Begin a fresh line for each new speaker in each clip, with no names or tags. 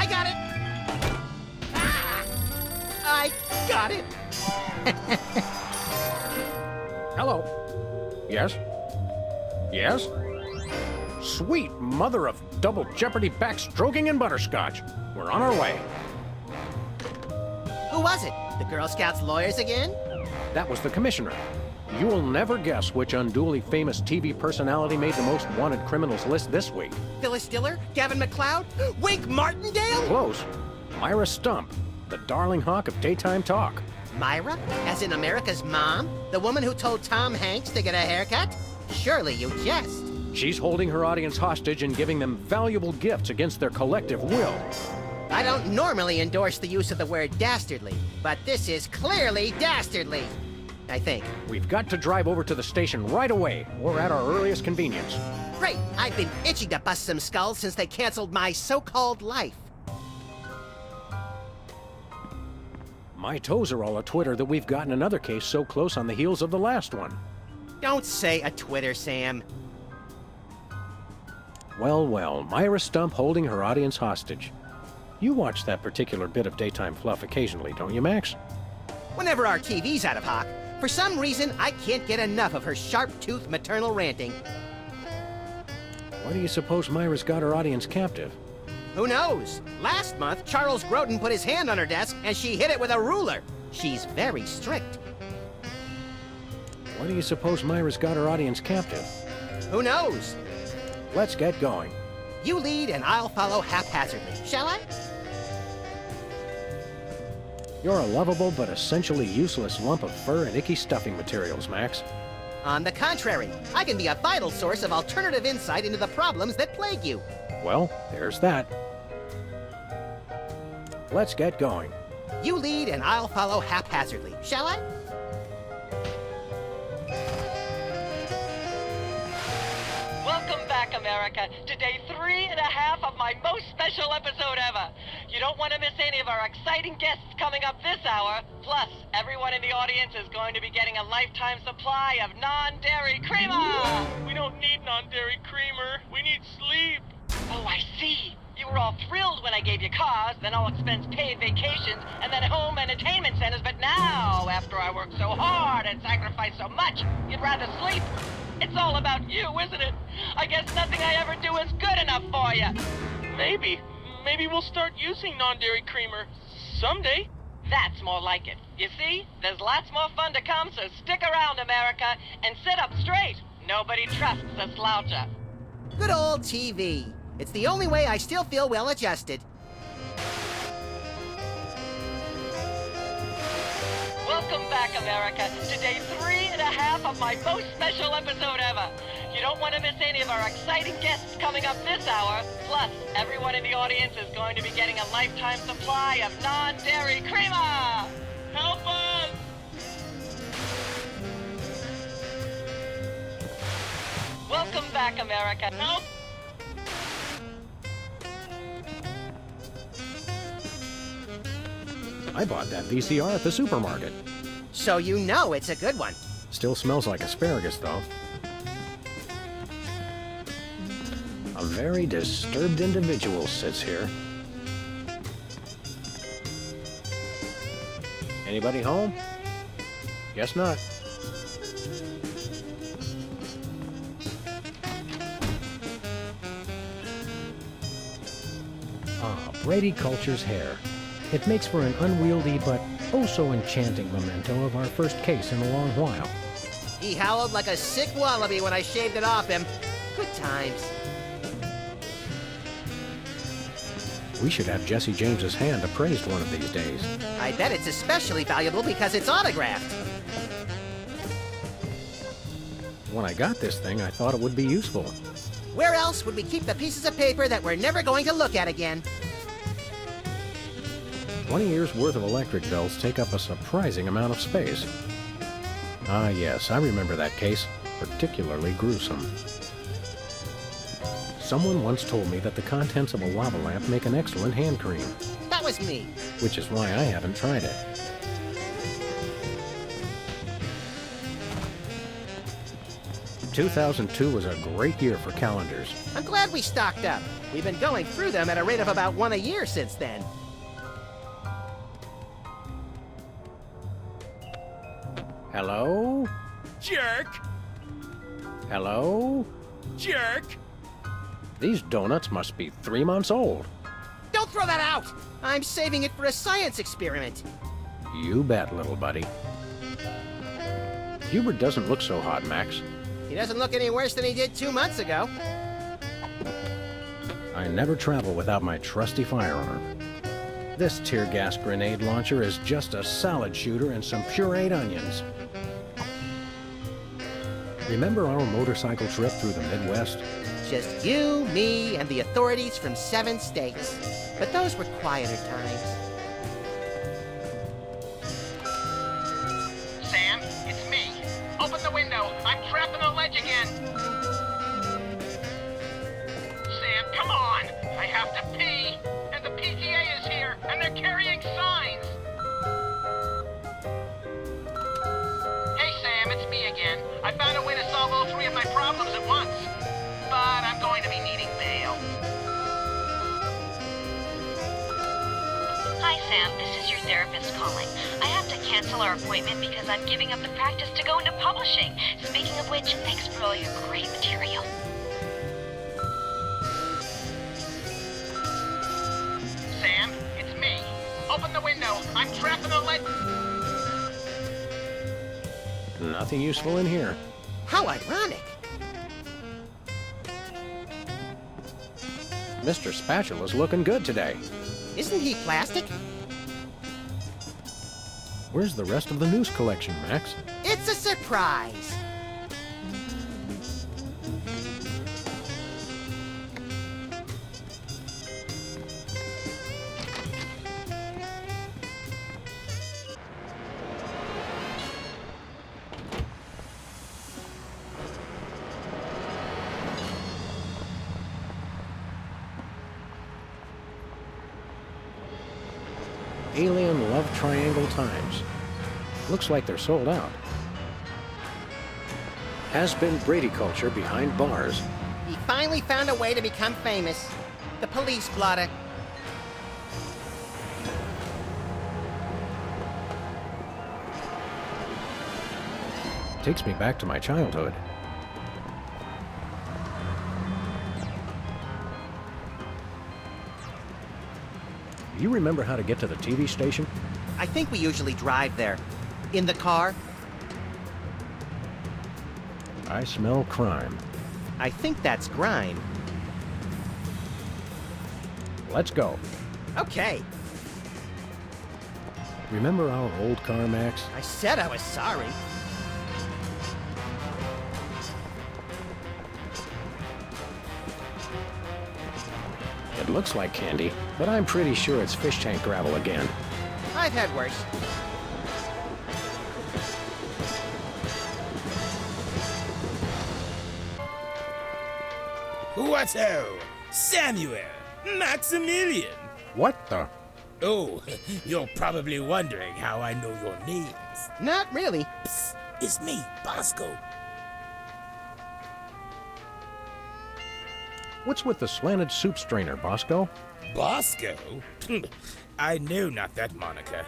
got it! Ah! I got it!
Hello. Yes? Yes? Sweet mother of double jeopardy backstroking and butterscotch. We're on our way.
Who was it? The Girl Scouts lawyers again?
That was the commissioner. You will never guess which unduly famous TV personality made the most wanted criminals list this week.
Phyllis Diller? Gavin McLeod? Wink Martindale?
Close. Myra Stump, the darling hawk of daytime talk.
Myra? As in America's mom? The woman who told Tom Hanks to get a haircut? Surely you jest.
She's holding her audience hostage and giving them valuable gifts against their collective will.
I don't normally endorse the use of the word dastardly, but this is clearly dastardly. I think.
We've got to drive over to the station right away, or at our earliest convenience.
Great! I've been itching to bust some skulls since they canceled my so-called life.
My toes are all a-twitter that we've gotten another case so close on the heels of the last one.
Don't say a Twitter, Sam.
Well, well, Myra Stump holding her audience hostage. You watch that particular bit of daytime fluff occasionally, don't you, Max?
Whenever our TV's out of hock, for some reason, I can't get enough of her sharp-toothed maternal ranting.
Why do you suppose Myra's got her audience captive?
Who knows? Last month, Charles Grodin put his hand on her desk and she hit it with a ruler. She's very strict.
Why do you suppose Myra's got her audience captive?
Who knows?
Let's get going.
You lead and I'll follow haphazardly, shall I?
You're a lovable but essentially useless lump of fur and icky stuffing materials, Max.
On the contrary, I can be a vital source of alternative insight into the problems that plague you.
Well, there's that. Let's get going.
You lead and I'll follow haphazardly, shall I?
Welcome back, America, to day 3.5 of my most special episode ever. You don't want to miss any of our exciting guests coming up this hour. Plus, everyone in the audience is going to be getting a lifetime supply of non-dairy creamer.
We don't need non-dairy creamer. We need sleep.
Oh, I see. You were all thrilled when I gave you cars, then all-expense-paid vacations, and then home entertainment centers, but now, after I worked so hard and sacrificed so much, you'd rather sleep. It's all about you, isn't it? I guess nothing I ever do is good enough for you.
Maybe. Maybe we'll start using non-dairy creamer someday.
That's more like it. You see, there's lots more fun to come, so stick around, America, and sit up straight. Nobody trusts a sloucher.
Good old TV. It's the only way I still feel well-adjusted.
Welcome back, America, to day 3.5 of my most special episode ever. You don't want to miss any of our exciting guests coming up this hour. Plus, everyone in the audience is going to be getting a lifetime supply of non-dairy creamer.
Help us!
Welcome back, America.
Help!
I bought that VCR at the supermarket.
So you know it's a good one.
Still smells like asparagus, though. A very disturbed individual sits here. Anybody home? Guess not. Ah, Brady Culture's hair. It makes for an unwieldy but oh-so enchanting memento of our first case in a long while.
He howled like a sick wallaby when I shaved it off him. Good times.
We should have Jesse James's hand appraised one of these days.
I bet it's especially valuable because it's autographed.
When I got this thing, I thought it would be useful.
Where else would we keep the pieces of paper that we're never going to look at again?
20 years' worth of electric bells take up a surprising amount of space. Ah, yes, I remember that case. Particularly gruesome. Someone once told me that the contents of a lava lamp make an excellent hand cream.
That was me.
Which is why I haven't tried it. 2002 was a great year for calendars.
I'm glad we stocked up. We've been going through them at a rate of about one a year since then.
Hello?
Jerk!
Hello?
Jerk!
These donuts must be 3 months old.
Don't throw that out! I'm saving it for a science experiment.
You bet, little buddy. Hubert doesn't look so hot, Max.
He doesn't look any worse than he did 2 months ago.
I never travel without my trusty firearm. This tear gas grenade launcher is just a salad shooter and some pureed onions. Remember our motorcycle trip through the Midwest?
Just you, me, and the authorities from 7 states. But those were quieter times.
Sam, it's me. Open the window. I'm trapped on a ledge again. Sam, come on. I have to pee. And the PTA is here, and they're carrying signs. Hey, Sam, it's me again. I found a way to solve all 3 of my problems at once. But I'm going to be needing bail.
Hi, Sam. This is your therapist calling. I have to cancel our appointment because I'm giving up the practice to go into publishing. Speaking of which, thanks for all your great material.
Sam, it's me. Open the window. I'm trapped in a ledge.
Nothing useful in here.
How ironic.
Mr. Spatula's looking good today.
Isn't he plastic?
Where's the rest of the news collection, Max?
It's a surprise.
Alien Love Triangle Times. Looks like they're sold out. Has been Brady culture behind bars.
He finally found a way to become famous. The police blotter.
Takes me back to my childhood. You remember how to get to the TV station?
I think we usually drive there. In the car.
I smell crime.
I think that's grime.
Let's go.
Okay.
Remember our old car, Max?
I said I was sorry.
It looks like candy, but I'm pretty sure it's fish tank gravel again.
I've had worse.
What ho! Samuel! Maximilian!
What the?
Oh, you're probably wondering how I know your names.
Not really.
Psst, it's me, Bosco.
What's with the slanted soup strainer, Bosco?
Bosco? I know not that moniker.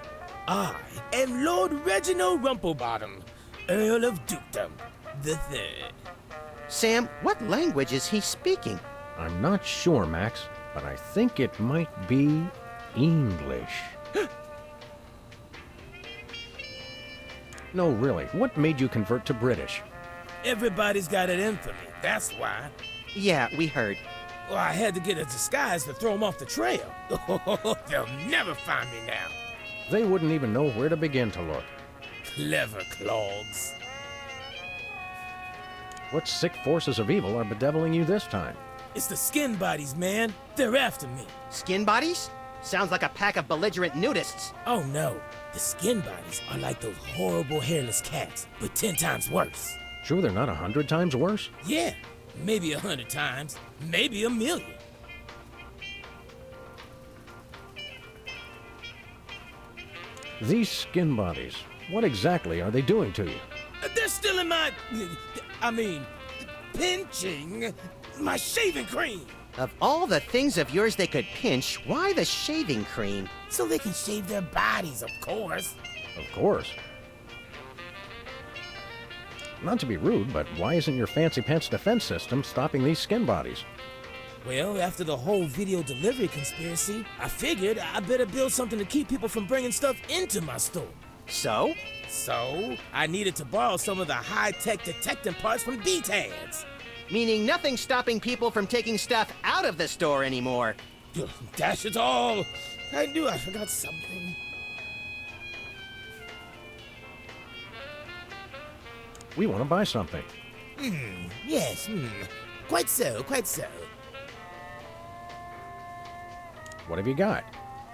I am Lord Reginald Rumplebottom, Earl of Dukedom the Third.
Sam, what language is he speaking?
I'm not sure, Max, but I think it might be English. No, really, what made you convert to British?
Everybody's got it in for me, that's why.
Yeah, we heard.
Well, I had to get a disguise to throw them off the trail. They'll never find me now.
They wouldn't even know where to begin to look.
Clever clogs.
What sick forces of evil are bedeviling you this time?
It's the skin bodies, man. They're after me.
Skin bodies? Sounds like a pack of belligerent nudists.
Oh no, the skin bodies are like those horrible hairless cats, but 10 times worse.
Sure they're not 100 times worse?
Yeah, maybe 100 times, maybe 1,000,000.
These skin bodies, what exactly are they doing to you?
They're still in my... I mean, pinching my shaving cream.
Of all the things of yours they could pinch, why the shaving cream?
So they can shave their bodies, of course.
Of course. Not to be rude, but why isn't your fancy pants defense system stopping these skin bodies?
Well, after the whole video delivery conspiracy, I figured I better build something to keep people from bringing stuff into my store.
So?
So, I needed to borrow some of the high-tech detecting parts from B-Tads.
Meaning nothing's stopping people from taking stuff out of the store anymore.
Dash it all! I knew I forgot something.
We want to buy something.
Yes, quite so, quite so.
What have you got?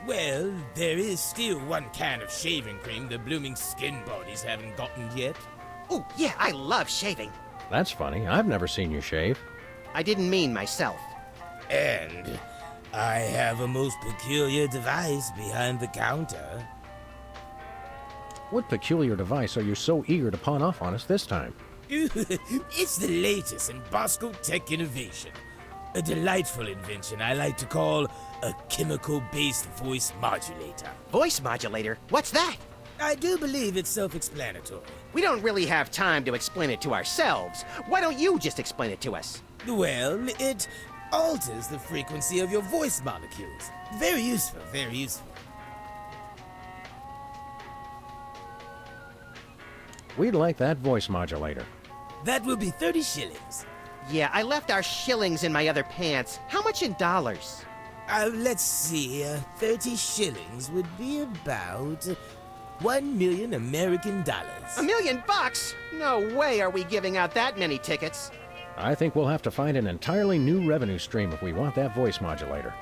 Well, there is still one can of shaving cream the blooming skin bodies haven't gotten yet.
Oh, yeah, I love shaving.
That's funny. I've never seen you shave.
I didn't mean myself.
And I have a most peculiar device behind the counter.
What peculiar device are you so eager to pawn off on us this time?
It's the latest in Bosco tech innovation. A delightful invention I like to call a chemical-based voice modulator.
Voice modulator? What's that?
I do believe it's self-explanatory.
We don't really have time to explain it to ourselves. Why don't you just explain it to us?
Well, it alters the frequency of your voice molecules. Very useful, very useful.
We'd like that voice modulator.
That will be 30 shillings.
Yeah, I left our shillings in my other pants. How much in dollars?
Let's see, 30 shillings would be about 1 million American dollars.
$1 million? No way are we giving out that many tickets.
I think we'll have to find an entirely new revenue stream if we want that voice modulator.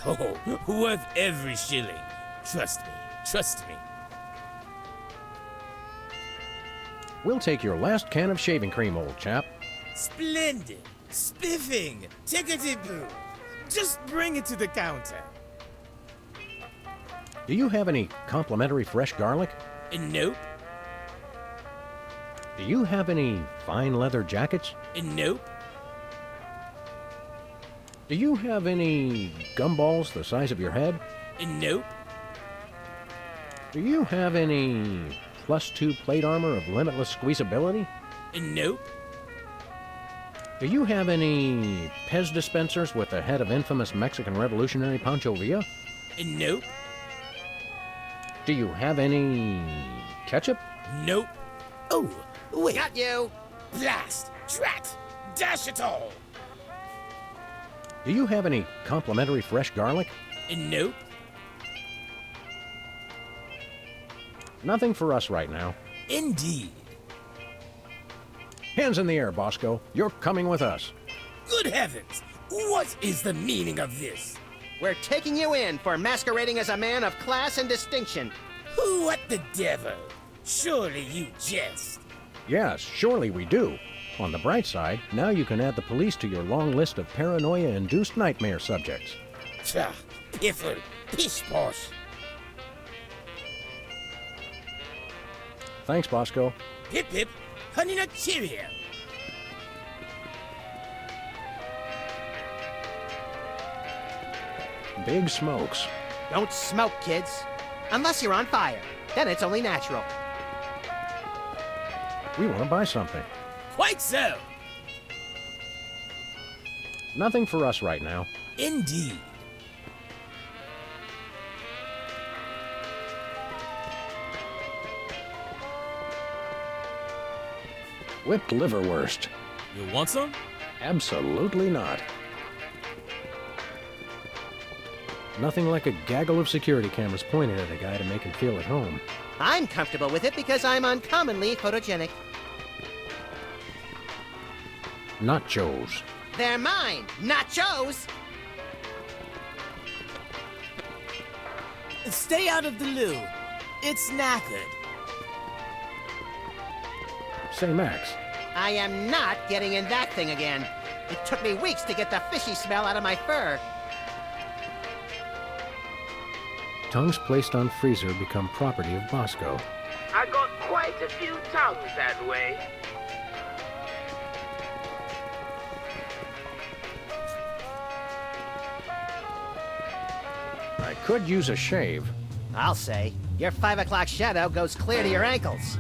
Oh, worth every shilling. Trust me, trust me.
We'll take your last can of shaving cream, old chap.
Splendid, spiffing, tickety-boo. Just bring it to the counter.
Do you have any complimentary fresh garlic?
Nope,
Do you have any fine leather jackets?
nope,
Do you have any gumballs the size of your head?
nope,
Do you have any +2 plate armor of limitless squeezability?
nope,
Do you have any Pez dispensers with the head of infamous Mexican revolutionary Pancho Villa?
nope,
Do you have any ketchup?
nope. Oh, wait.
Got you.
Blast! Drat! Dash it all!
Do you have any complimentary fresh garlic?
Nope.
Nothing for us right now.
Indeed.
Hands in the air, Bosco. You're coming with us.
Good heavens! What is the meaning of this?
We're taking you in for masquerading as a man of class and distinction.
What the devil? Surely you jest.
Yes, surely we do. On the bright side, now you can add the police to your long list of paranoia-induced nightmare subjects.
Tch, piffle, pish-posh.
Thanks, Bosco.
Pip-pip, honey nut Cheerio.
Big smokes.
Don't smoke, kids. Unless you're on fire. Then it's only natural.
We want to buy something.
Quite so.
Nothing for us right now.
Indeed.
Whipped liverwurst.
You want some?
Absolutely not. Nothing like a gaggle of security cameras pointed at a guy to make him feel at home.
I'm comfortable with it because I'm uncommonly photogenic.
Nachos.
They're mine, nachos!
Stay out of the loo. It's knackered.
Say, Max,
I am not getting in that thing again. It took me weeks to get the fishy smell out of my fur.
tongues placed on freezer become property of Bosco.
I got quite a few tongues that way.
could use a shave.
I'll say. Your 5 o'clock shadow goes clear to your ankles.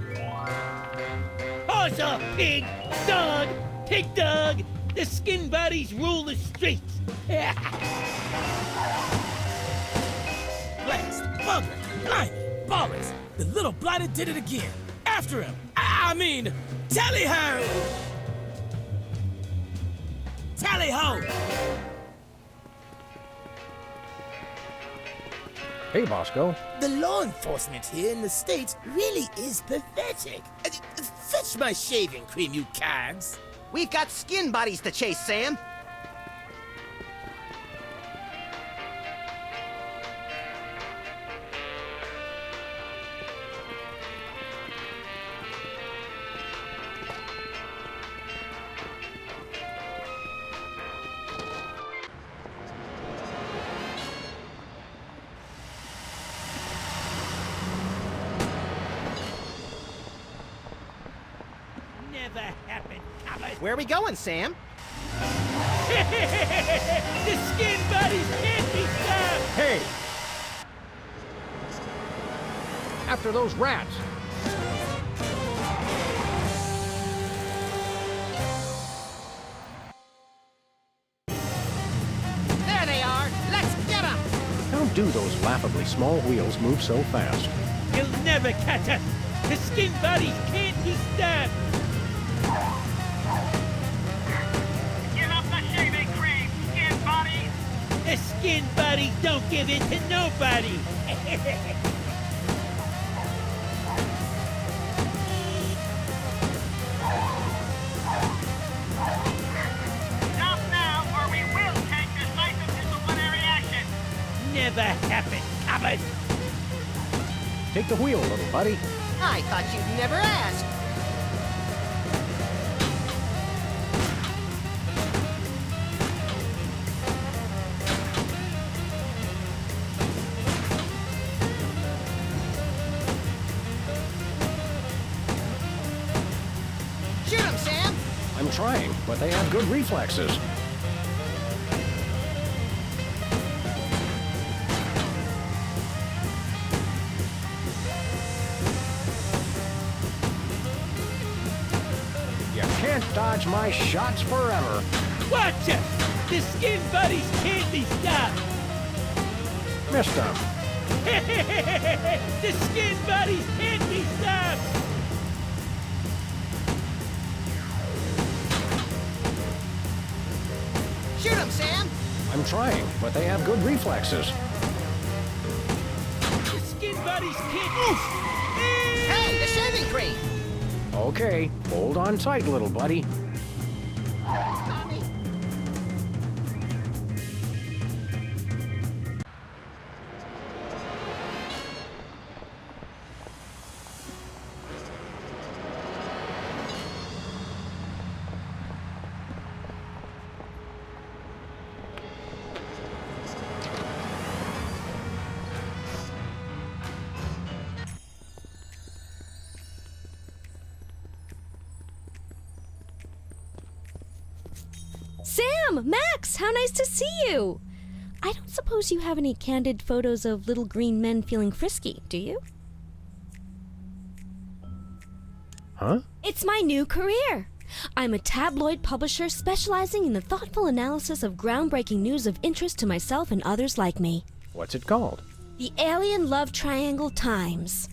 Horse or pig, dog, pig dog, the skin bodies rule the streets. Blast, bugger, blimey, ballers. The little blighter did it again. After him. I mean, tally-ho! Tally-ho!
Hey, Bosco.
The law enforcement here in the States really is pathetic. Fetch my shaving cream, you cags.
We've got skin bodies to chase, Sam.
Never happened, Comet.
Where are we going, Sam?
The skin bodies can't be stopped.
Hey! After those rats!
There they are! Let's get them!
How do those laughably small wheels move so fast?
You'll never catch us. The skin bodies can't be stopped.
Give up the shaving cream, skin bodies!
The skin bodies don't give in to nobody.
Stop now, or we will take decisive disciplinary action!
Never happened, Comet.
Take the wheel, little buddy.
I thought you'd never ask. Shoot him, Sam!
I'm trying, but they have good reflexes. You can't dodge my shots forever.
Watch us. The skin buddies can't be stopped.
Missed them.
The skin buddies can't be stopped.
Shoot him, Sam!
I'm trying, but they have good reflexes.
The skin buddies can't.
Hey, the shaving cream!
Okay, hold on tight, little buddy.
Sam! Max! How nice to see you! I don't suppose you have any candid photos of little green men feeling frisky, do you?
Huh?
It's my new career! I'm a tabloid publisher specializing in the thoughtful analysis of groundbreaking news of interest to myself and others like me.
What's it called?
The Alien Love Triangle Times.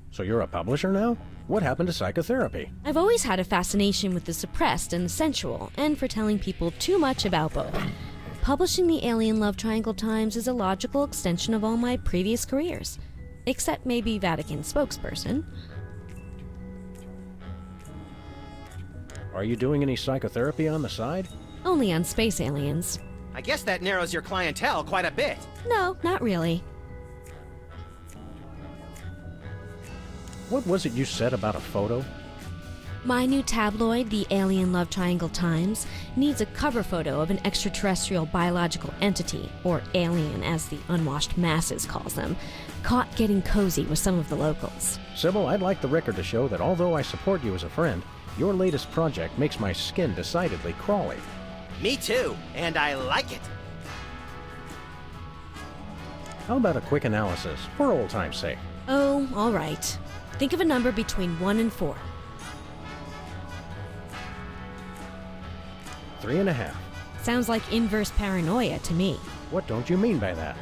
So you're a publisher now? What happened to psychotherapy?
I've always had a fascination with the suppressed and the sensual, and for telling people too much about both. Publishing the Alien Love Triangle Times is a logical extension of all my previous careers. Except maybe Vatican spokesperson.
Are you doing any psychotherapy on the side?
Only on space aliens.
I guess that narrows your clientele quite a bit.
No, not really.
What was it you said about a photo?
My new tabloid, the Alien Love Triangle Times, needs a cover photo of an extraterrestrial biological entity, or alien as the unwashed masses calls them, caught getting cozy with some of the locals.
Sybil, I'd like the record to show that although I support you as a friend, your latest project makes my skin decidedly crawly.
Me too, and I like it.
How about a quick analysis, for old time's sake?
Oh, all right. Think of a number between 1 and 4.
3.5.
Sounds like inverse paranoia to me.
What don't you mean by that?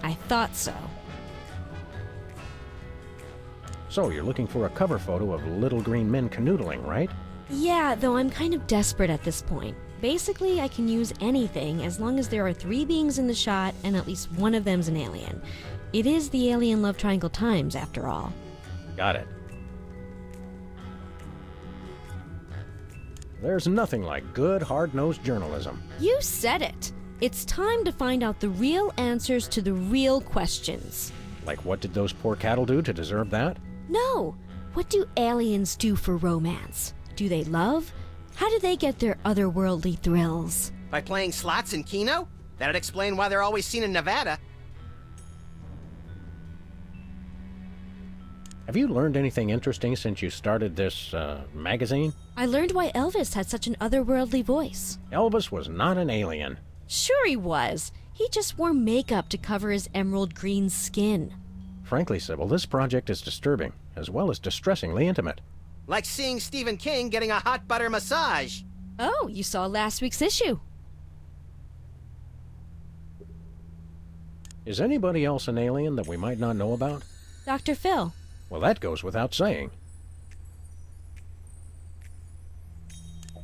I thought so.
So you're looking for a cover photo of little green men canoodling, right?
Yeah, though I'm kind of desperate at this point. Basically, I can use anything as long as there are 3 beings in the shot and at least one of them's an alien. It is the alien love triangle times, after all.
Got it. There's nothing like good, hard-nosed journalism.
You said it. It's time to find out the real answers to the real questions.
Like, what did those poor cattle do to deserve that?
No. What do aliens do for romance? Do they love? How do they get their otherworldly thrills?
By playing slots in Keno? That'd explain why they're always seen in Nevada.
Have you learned anything interesting since you started this, magazine?
I learned why Elvis had such an otherworldly voice.
Elvis was not an alien.
Sure he was. He just wore makeup to cover his emerald green skin.
Frankly, Sybil, this project is disturbing, as well as distressingly intimate.
Like seeing Stephen King getting a hot butter massage.
Oh, you saw last week's issue.
Is anybody else an alien that we might not know about?
Dr. Phil.
Well, that goes without saying.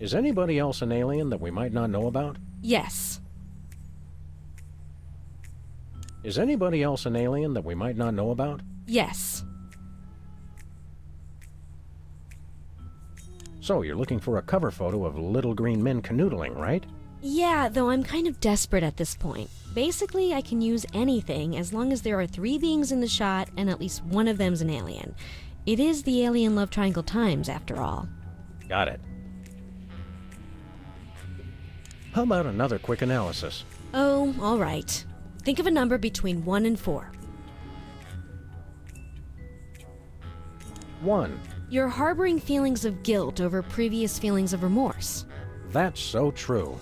Is anybody else an alien that we might not know about?
Yes.
Is anybody else an alien that we might not know about?
Yes.
So you're looking for a cover photo of little green men canoodling, right?
Yeah, though I'm kind of desperate at this point. Basically, I can use anything as long as there are 3 beings in the shot and at least one of them's an alien. It is the alien love triangle times, after all.
Got it. How about another quick analysis?
Oh, all right. Think of a number between 1 and 4.
1.
You're harboring feelings of guilt over previous feelings of remorse.
That's so true.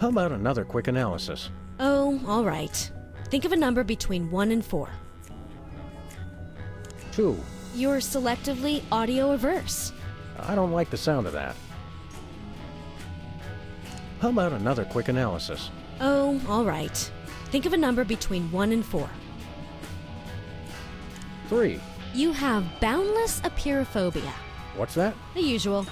How about another quick analysis?
Oh, all right. Think of a number between 1 and 4.
2.
You're selectively audio averse.
I don't like the sound of that. How about another quick analysis?
Oh, all right. Think of a number between 1 and 4.
3.
You have boundless apeirophobia.
What's that?
The usual.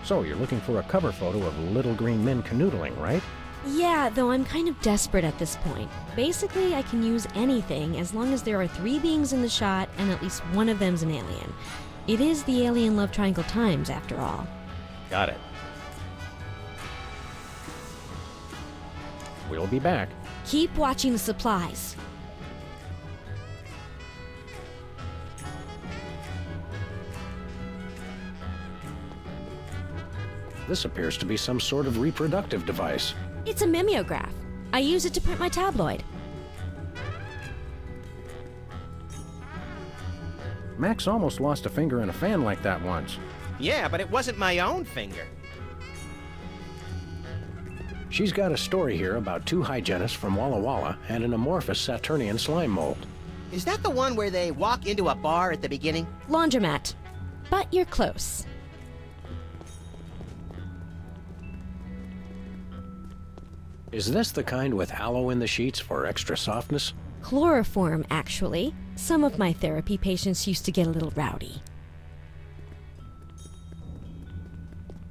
So you're looking for a cover photo of little green men canoodling, right?
Yeah, though I'm kind of desperate at this point. Basically, I can use anything as long as there are 3 beings in the shot and at least one of them's an alien. It is the alien love triangle times, after all.
Got it. We'll be back.
Keep watching the supplies.
This appears to be some sort of reproductive device.
It's a mimeograph. I use it to print my tabloid.
Max almost lost a finger in a fan like that once.
Yeah, but it wasn't my own finger.
She's got a story here about 2 hygienists from Walla Walla and an amorphous Saturnian slime mold.
Is that the one where they walk into a bar at the beginning?
Laundromat. But you're close.
Is this the kind with aloe in the sheets for extra softness?
Chloroform, actually. Some of my therapy patients used to get a little rowdy.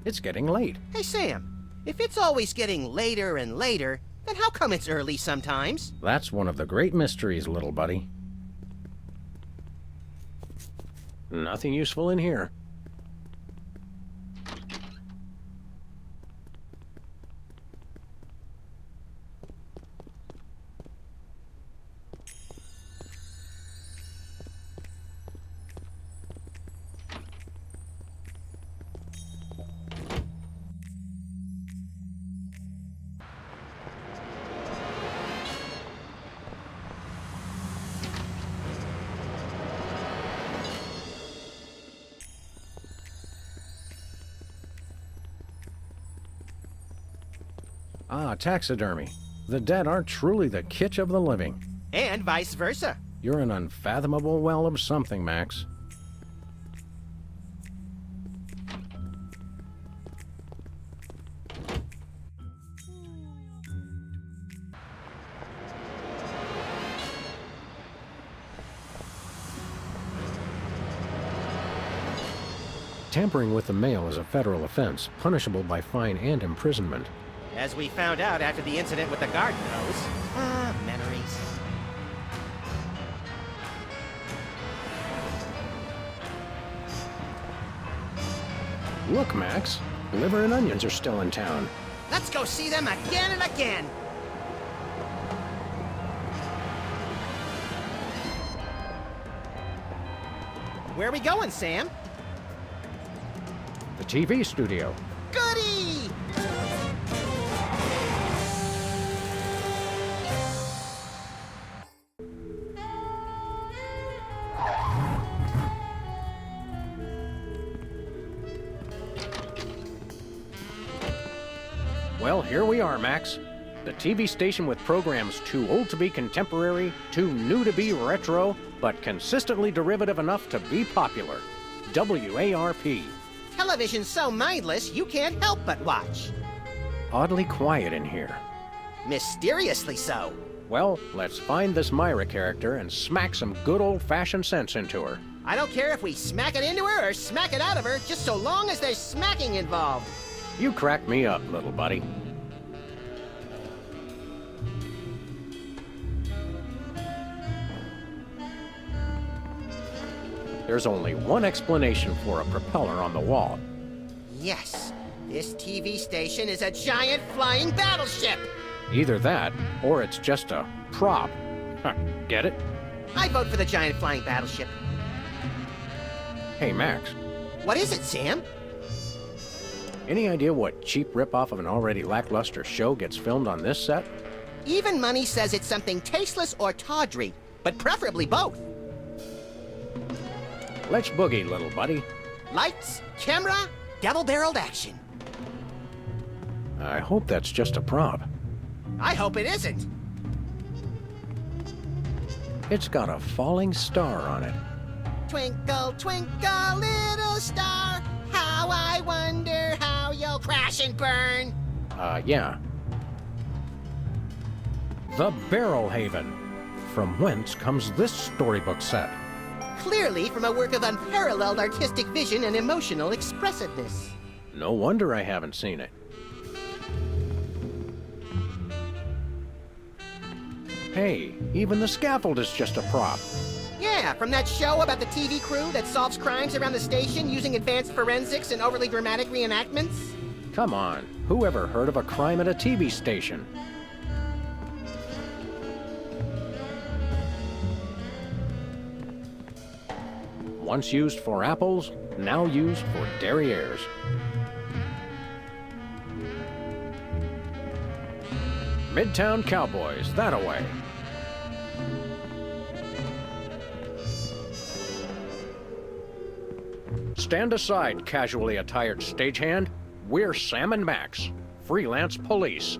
It's getting late.
Hey, Sam, if it's always getting later and later, then how come it's early sometimes?
That's one of the great mysteries, little buddy. Nothing useful in here. Ah, taxidermy. The dead are truly the kitsch of the living.
And vice versa.
You're an unfathomable well of something, Max. Tampering with the mail is a federal offense, punishable by fine and imprisonment.
As we found out after the incident with the garden hose. Ah, memories.
Look, Max. Liver and onions are still in town.
Let's go see them again and again. Where are we going, Sam?
The TV studio.
Goody!
Well, here we are, Max. The TV station with programs too old to be contemporary, too new to be retro, but consistently derivative enough to be popular. WARP.
Television's so mindless, you can't help but watch.
Oddly quiet in here.
Mysteriously so.
Well, let's find this Myra character and smack some good old-fashioned sense into her.
I don't care if we smack it into her or smack it out of her, just so long as there's smacking involved.
You crack me up, little buddy. There's only one explanation for a propeller on the wall.
Yes, this TV station is a giant flying battleship.
Either that, or it's just a prop. Huh, get it?
I vote for the giant flying battleship.
Hey, Max,
What is it, Sam?
any idea what cheap ripoff of an already lackluster show gets filmed on this set?
Even money says it's something tasteless or tawdry, but preferably both.
Let's boogie, little buddy.
Lights, camera, double-barreled action.
I hope that's just a prop.
I hope it isn't.
It's got a falling star on it.
Twinkle, twinkle, little star, how I wonder how you'll crash and burn.
Yeah. The Barrel Haven. From whence comes this storybook set?
Clearly from a work of unparalleled artistic vision and emotional expressiveness.
No wonder I haven't seen it. Hey, even the scaffold is just a prop.
Yeah, from that show about the TV crew that solves crimes around the station using advanced forensics and overly dramatic reenactments.
Come on, who ever heard of a crime at a TV station? Once used for apples, now used for derrieres. Midtown Cowboys, that-a-way. Stand aside, casually attired stagehand. We're Sam and Max, freelance police.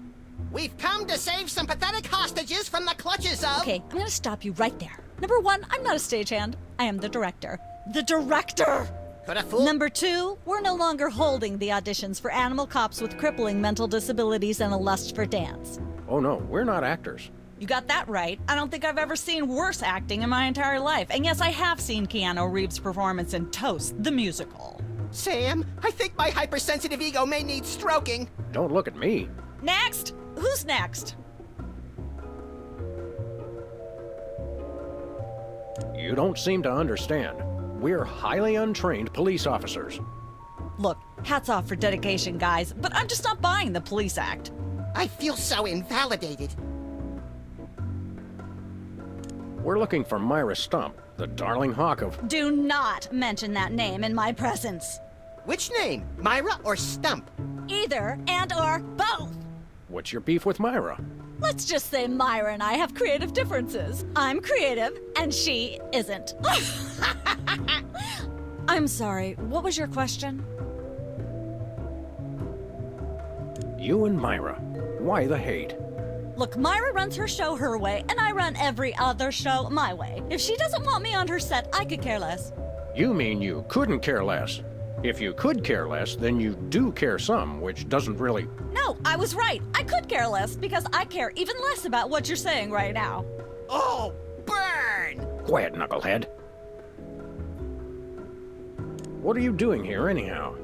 We've come to save some pathetic hostages from the clutches of...
Okay, I'm gonna stop you right there. Number one, I'm not a stagehand. I am the director. The director!
Could a fool...
Number two, we're no longer holding the auditions for animal cops with crippling mental disabilities and a lust for dance.
Oh no, we're not actors.
You got that right. I don't think I've ever seen worse acting in my entire life. And yes, I have seen Keanu Reeves' performance in Toast, the musical.
Sam, I think my hypersensitive ego may need stroking.
Don't look at me.
Next! Who's next?
You don't seem to understand. We're highly untrained police officers.
Look, hats off for dedication, guys, but I'm just not buying the police act.
I feel so invalidated.
We're looking for Myra Stump, the darling hawk of...
Do not mention that name in my presence.
Which name, Myra or Stump?
Either and or both.
What's your beef with Myra?
Let's just say Myra and I have creative differences. I'm creative, and she isn't. I'm sorry, what was your question?
You and Myra. Why the hate?
Look, Myra runs her show her way, and I run every other show my way. If she doesn't want me on her set, I could care less.
You mean you couldn't care less? If you could care less, then you do care some, which doesn't really...
No, I was right. I could care less because I care even less about what you're saying right now.
Oh, burn!
Quiet, knucklehead. What are you doing here, anyhow?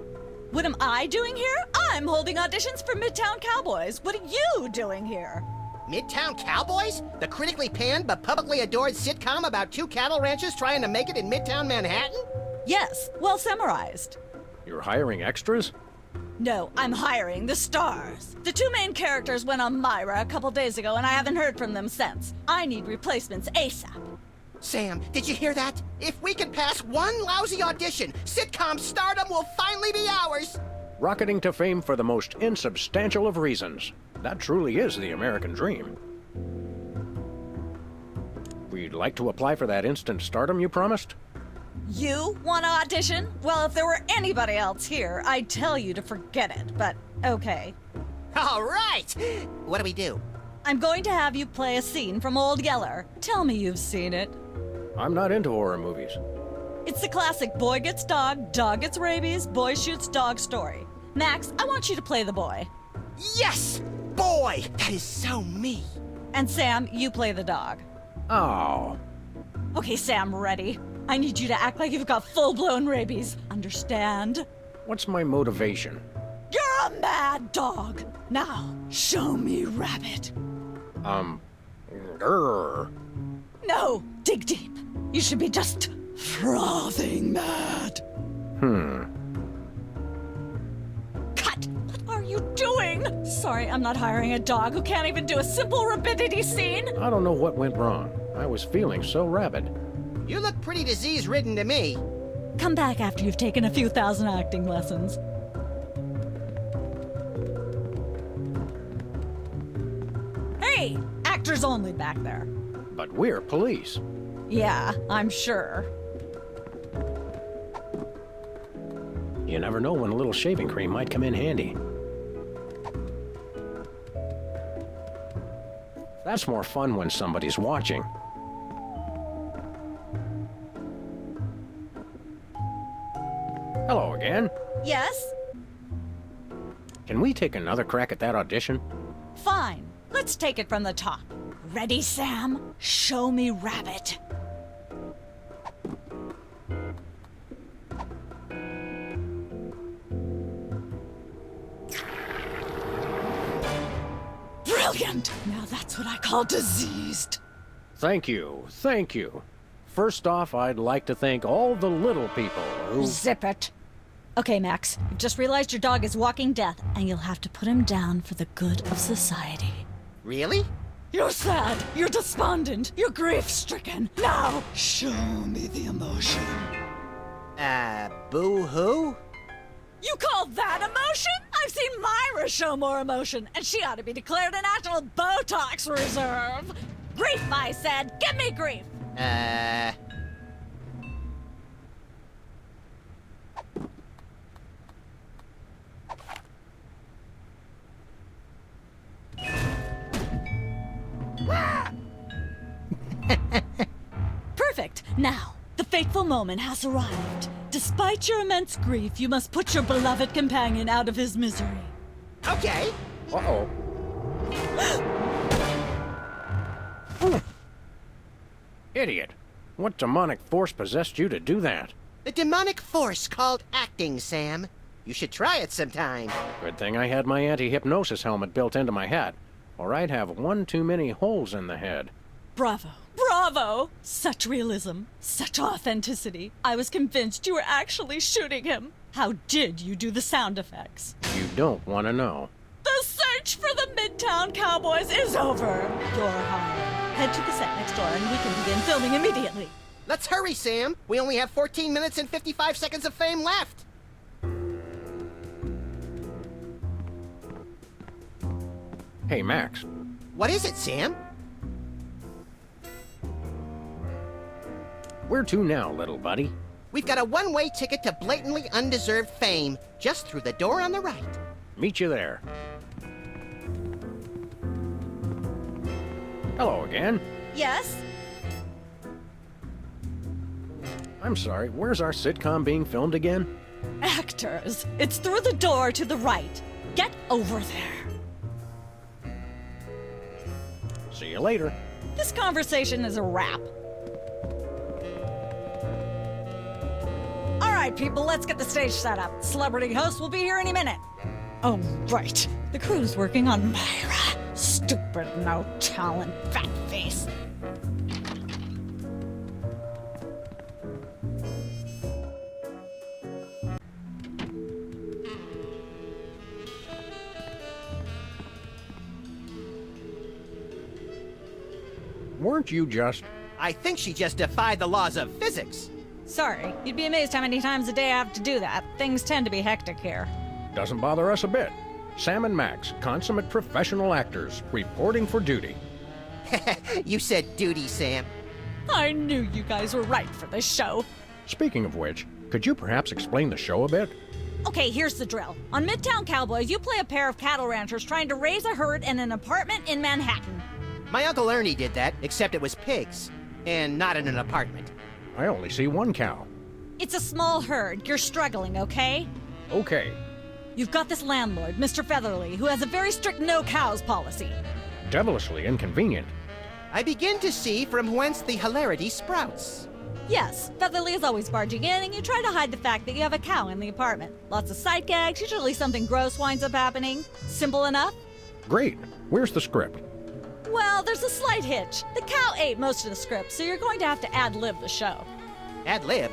What am I doing here? I'm holding auditions for Midtown Cowboys. What are you doing here?
Midtown Cowboys? The critically panned but publicly adored sitcom about two cattle ranchers trying to make it in Midtown Manhattan?
Yes, well summarized.
You're hiring extras?
No, I'm hiring the stars. The two main characters went on Myra a couple days ago, and I haven't heard from them since. I need replacements ASAP.
Sam, did you hear that? If we can pass one lousy audition, sitcom stardom will finally be ours!
Rocketing to fame for the most insubstantial of reasons. That truly is the American dream. We'd like to apply for that instant stardom you promised?
You want to audition? Well, if there were anybody else here, I'd tell you to forget it, but okay.
All right! What do we do?
I'm going to have you play a scene from Old Yeller. Tell me you've seen it.
I'm not into horror movies.
It's the classic boy gets dog gets rabies, boy shoots dog story. Max, I want you to play the boy.
Yes! Boy, that is so me.
And Sam, you play the dog.
Oh.
Okay, Sam, ready? I need you to act like you've got full-blown rabies. Understand?
What's my motivation?
You're a mad dog. Now, show me rabbit.
Grr.
No, dig deep. You should be just frothing mad. Cut! What are you doing? Sorry, I'm not hiring a dog who can't even do a simple rapidity scene.
I don't know what went wrong. I was feeling so rabid.
You look pretty disease-ridden to me.
Come back after you've taken a few thousand acting lessons. Hey! Actors only back there.
But we're police.
Yeah, I'm sure.
You never know when a little shaving cream might come in handy. That's more fun when somebody's watching. Hello again.
Yes?
Can we take another crack at that audition?
Fine. Let's take it from the top. Ready, Sam? Show me rabbit. Brilliant! Now that's what I call diseased.
Thank you, thank you. First off, I'd like to thank all the little people who...
Zip it. Okay, Max, you've just realized your dog is walking death, and you'll have to put him down for the good of society.
Really?
You're sad, you're despondent, you're grief-stricken. Now, show me the emotion.
Boo-hoo?
You call that emotion? I've seen Myra show more emotion, and she ought to be declared a national Botox reserve. Grief, I said. Give me grief. Perfect. Now, the fateful moment has arrived. Despite your immense grief, you must put your beloved companion out of his misery.
Okay.
Uh-oh. Idiot. What demonic force possessed you to do that?
The demonic force called acting, Sam. You should try it sometime.
Good thing I had my anti-hypnosis helmet built into my hat, or I'd have one too many holes in the head.
Bravo. Bravo! Such realism, such authenticity. I was convinced you were actually shooting him. How did you do the sound effects?
You don't want to know.
The search for the Midtown Cowboys is over. You're hired. Head to the set next door and we can begin filming immediately.
Let's hurry, Sam. We only have 14 minutes and 55 seconds of fame left.
Hey, Max.
What is it, Sam?
Where to now, little buddy?
We've got a one-way ticket to blatantly undeserved fame, just through the door on the right.
Meet you there. Hello again.
Yes?
I'm sorry, where's our sitcom being filmed again?
Actors. It's through the door to the right. Get over there.
See you later.
This conversation is a wrap. All right, people, let's get the stage set up. Celebrity host will be here any minute. Oh, right. The crew's working on Myra. Stupid, no talent, fat face.
Weren't you just...
I think she just defied the laws of physics.
Sorry, you'd be amazed how many times a day I have to do that. Things tend to be hectic here.
Doesn't bother us a bit. Sam and Max, consummate professional actors, reporting for duty.
You said duty, Sam.
I knew you guys were right for this show.
Speaking of which, could you perhaps explain the show a bit?
Okay, here's the drill. On Midtown Cowboys, you play a pair of cattle ranchers trying to raise a herd in an apartment in Manhattan.
My Uncle Ernie did that, except it was pigs. And not in an apartment.
I only see one cow.
It's a small herd. You're struggling, okay?
Okay,
You've got this landlord, Mr. Featherly, who has a very strict no cows policy.
devilishly inconvenient.
I begin to see from whence the hilarity sprouts.
Yes, Featherly is always barging in, and you try to hide the fact that you have a cow in the apartment. Lots of sight gags, usually something gross winds up happening. Simple enough?
Great. Where's the script?
Well, there's a slight hitch. The cow ate most of the script, so you're going to have to ad-lib the show.
Ad-lib?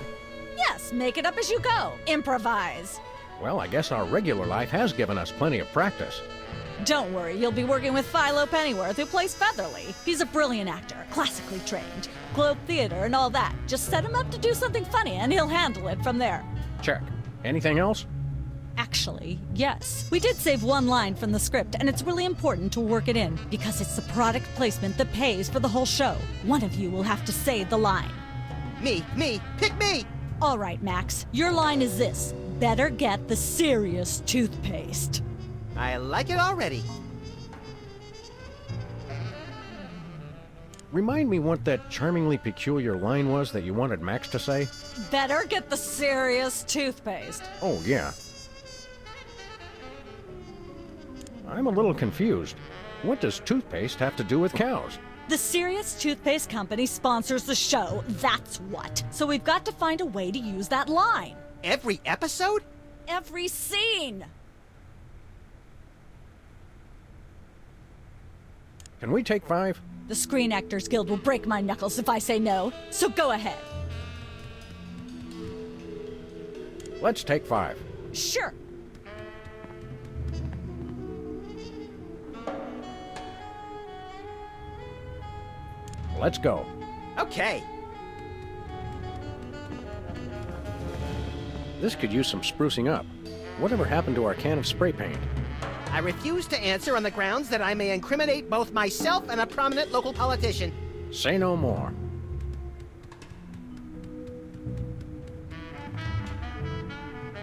Yes, make it up as you go. Improvise.
Well, I guess our regular life has given us plenty of practice.
Don't worry, you'll be working with Philo Pennyworth, who plays Featherly. He's a brilliant actor, classically trained, Globe Theater and all that. Just set him up to do something funny, and he'll handle it from there.
Check. Anything else?
Actually, yes. We did save one line from the script, and it's really important to work it in, because it's the product placement that pays for the whole show. One of you will have to say the line.
Me, pick me!
All right, Max, your line is this. Better get the serious toothpaste.
I like it already.
Remind me what that charmingly peculiar line was that you wanted Max to say?
Better get the serious toothpaste.
Oh, yeah. I'm a little confused. What does toothpaste have to do with cows?
The Serious Toothpaste Company sponsors the show, that's what. So we've got to find a way to use that line.
Every episode?
Every scene.
Can we take 5?
The Screen Actors Guild will break my knuckles if I say no, so go ahead.
Let's take 5.
Sure.
Let's go.
Okay.
This could use some sprucing up. Whatever happened to our can of spray paint?
I refuse to answer on the grounds that I may incriminate both myself and a prominent local politician.
Say no more.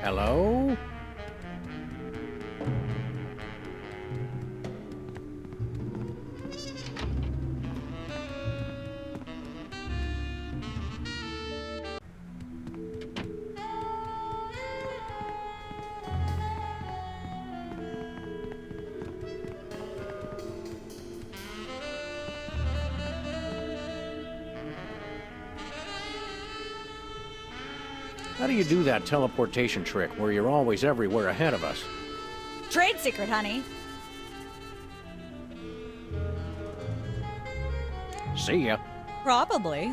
Hello? How do you do that teleportation trick where you're always everywhere ahead of us?
Trade secret, honey.
See ya.
Probably.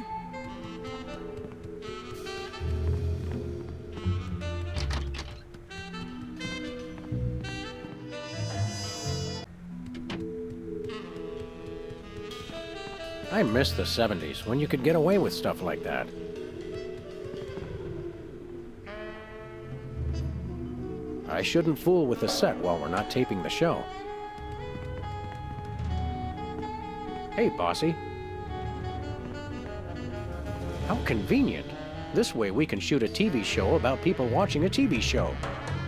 I miss the 70s when you could get away with stuff like that. I shouldn't fool with the set while we're not taping the show. Hey, bossy. How convenient. This way we can shoot a TV show about people watching a TV show.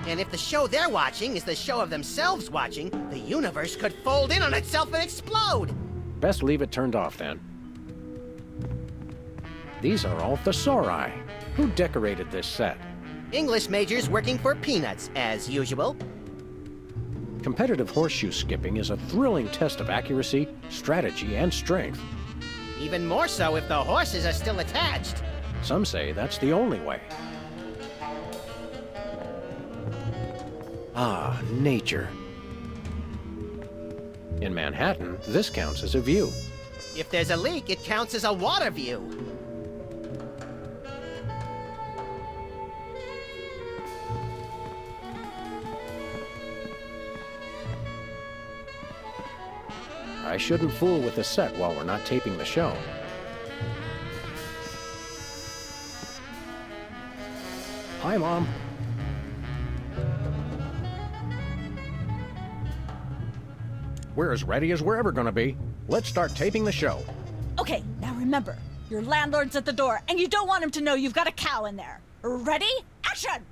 And if the show they're watching is the show of themselves watching, the universe could fold in on itself and explode.
Best leave it turned off then. These are all thesauri. Who decorated this set?
English majors working for peanuts, as usual.
Competitive horseshoe skipping is a thrilling test of accuracy, strategy, and strength.
Even more so if the horses are still attached.
Some say that's the only way. Ah, nature. In Manhattan, this counts as a view.
If there's a leak, it counts as a water view.
I shouldn't fool with the set while we're not taping the show. Hi, Mom. We're as ready as we're ever gonna be. Let's start taping the show.
Okay, now remember, your landlord's at the door, and you don't want him to know you've got a cow in there. Ready? Action!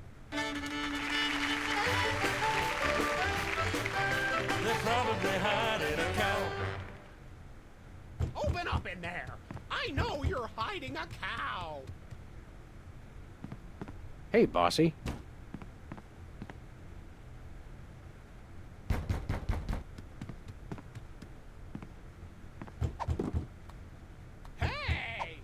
They're probably hiding a cow.
Open up in there! I know you're hiding a cow!
Hey, bossy.
Hey!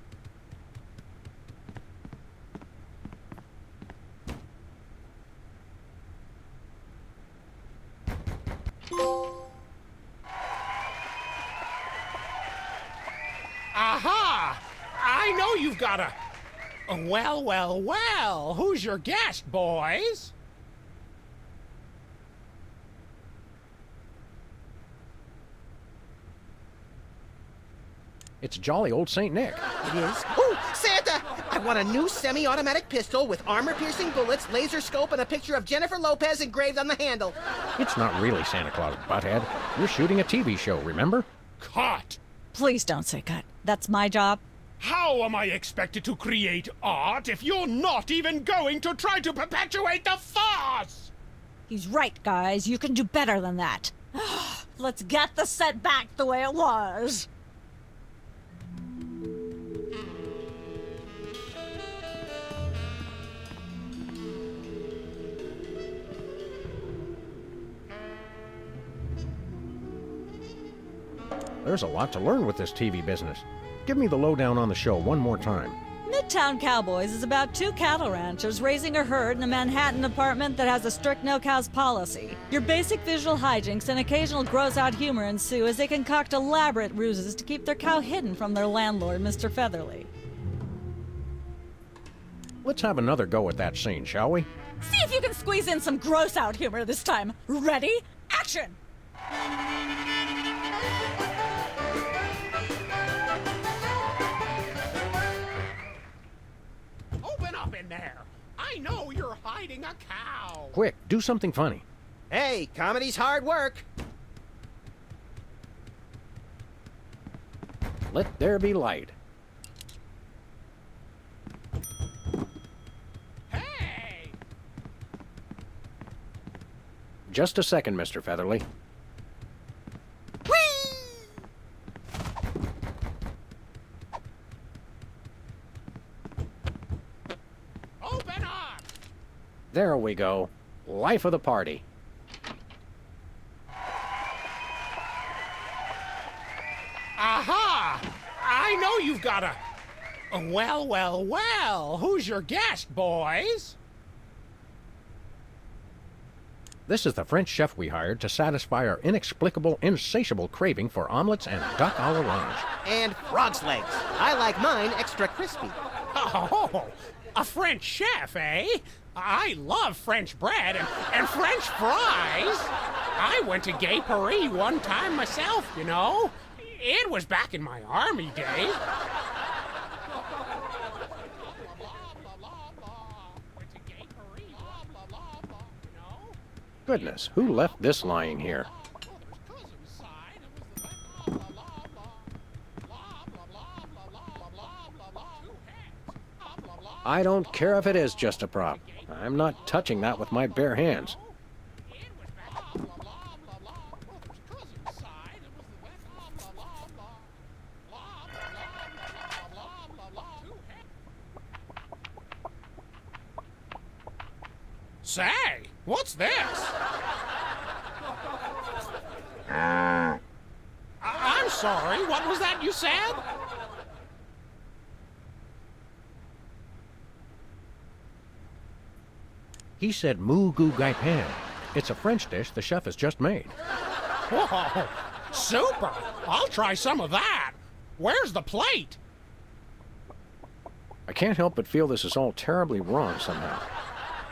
Aha! I know you've got a... Well, well, well. Who's your guest, boys?
It's jolly old St. Nick.
It is? Oh, Santa! I want a new semi-automatic pistol with armor-piercing bullets, laser scope, and a picture of Jennifer Lopez engraved on the handle.
It's not really Santa Claus, butthead. You're shooting a TV show, remember?
Cut!
Please don't say cut. That's my job.
How am I expected to create art if you're not even going to try to perpetuate the farce?
He's right, guys. You can do better than that. Let's get the set back the way it was.
There's a lot to learn with this TV business. Give me the lowdown on the show one more time.
Midtown Cowboys is about two cattle ranchers raising a herd in a Manhattan apartment that has a strict no-cows policy. Your basic visual hijinks and occasional gross-out humor ensue as they concoct elaborate ruses to keep their cow hidden from their landlord, Mr. Featherly.
Let's have another go at that scene, shall we?
See if you can squeeze in some gross-out humor this time. Ready? Action!
Open up in there! I know you're hiding a cow!
Quick, do something funny.
Hey, comedy's hard work.
Let there be light.
Hey!
Just a second, Mr. Featherly.
Open up!
There we go. Life of the party.
Aha! I know you've got a... Well, well, well. Who's your guest, boys?
This is the French chef we hired to satisfy our inexplicable, insatiable craving for omelets and duck à l'orange.
And frog's legs. I like mine extra crispy.
Oh, a French chef, eh? I love French bread and French fries. I went to Gay Paris one time myself, you know. It was back in my army days.
Goodness, who left this lying here? I don't care if it is just a prop. I'm not touching that with my bare hands.
Say, what's this? I'm sorry, what was that you said?
He said moo goo gai pan. It's a French dish the chef has just made.
Whoa, super! I'll try some of that. Where's the plate?
I can't help but feel this is all terribly wrong somehow.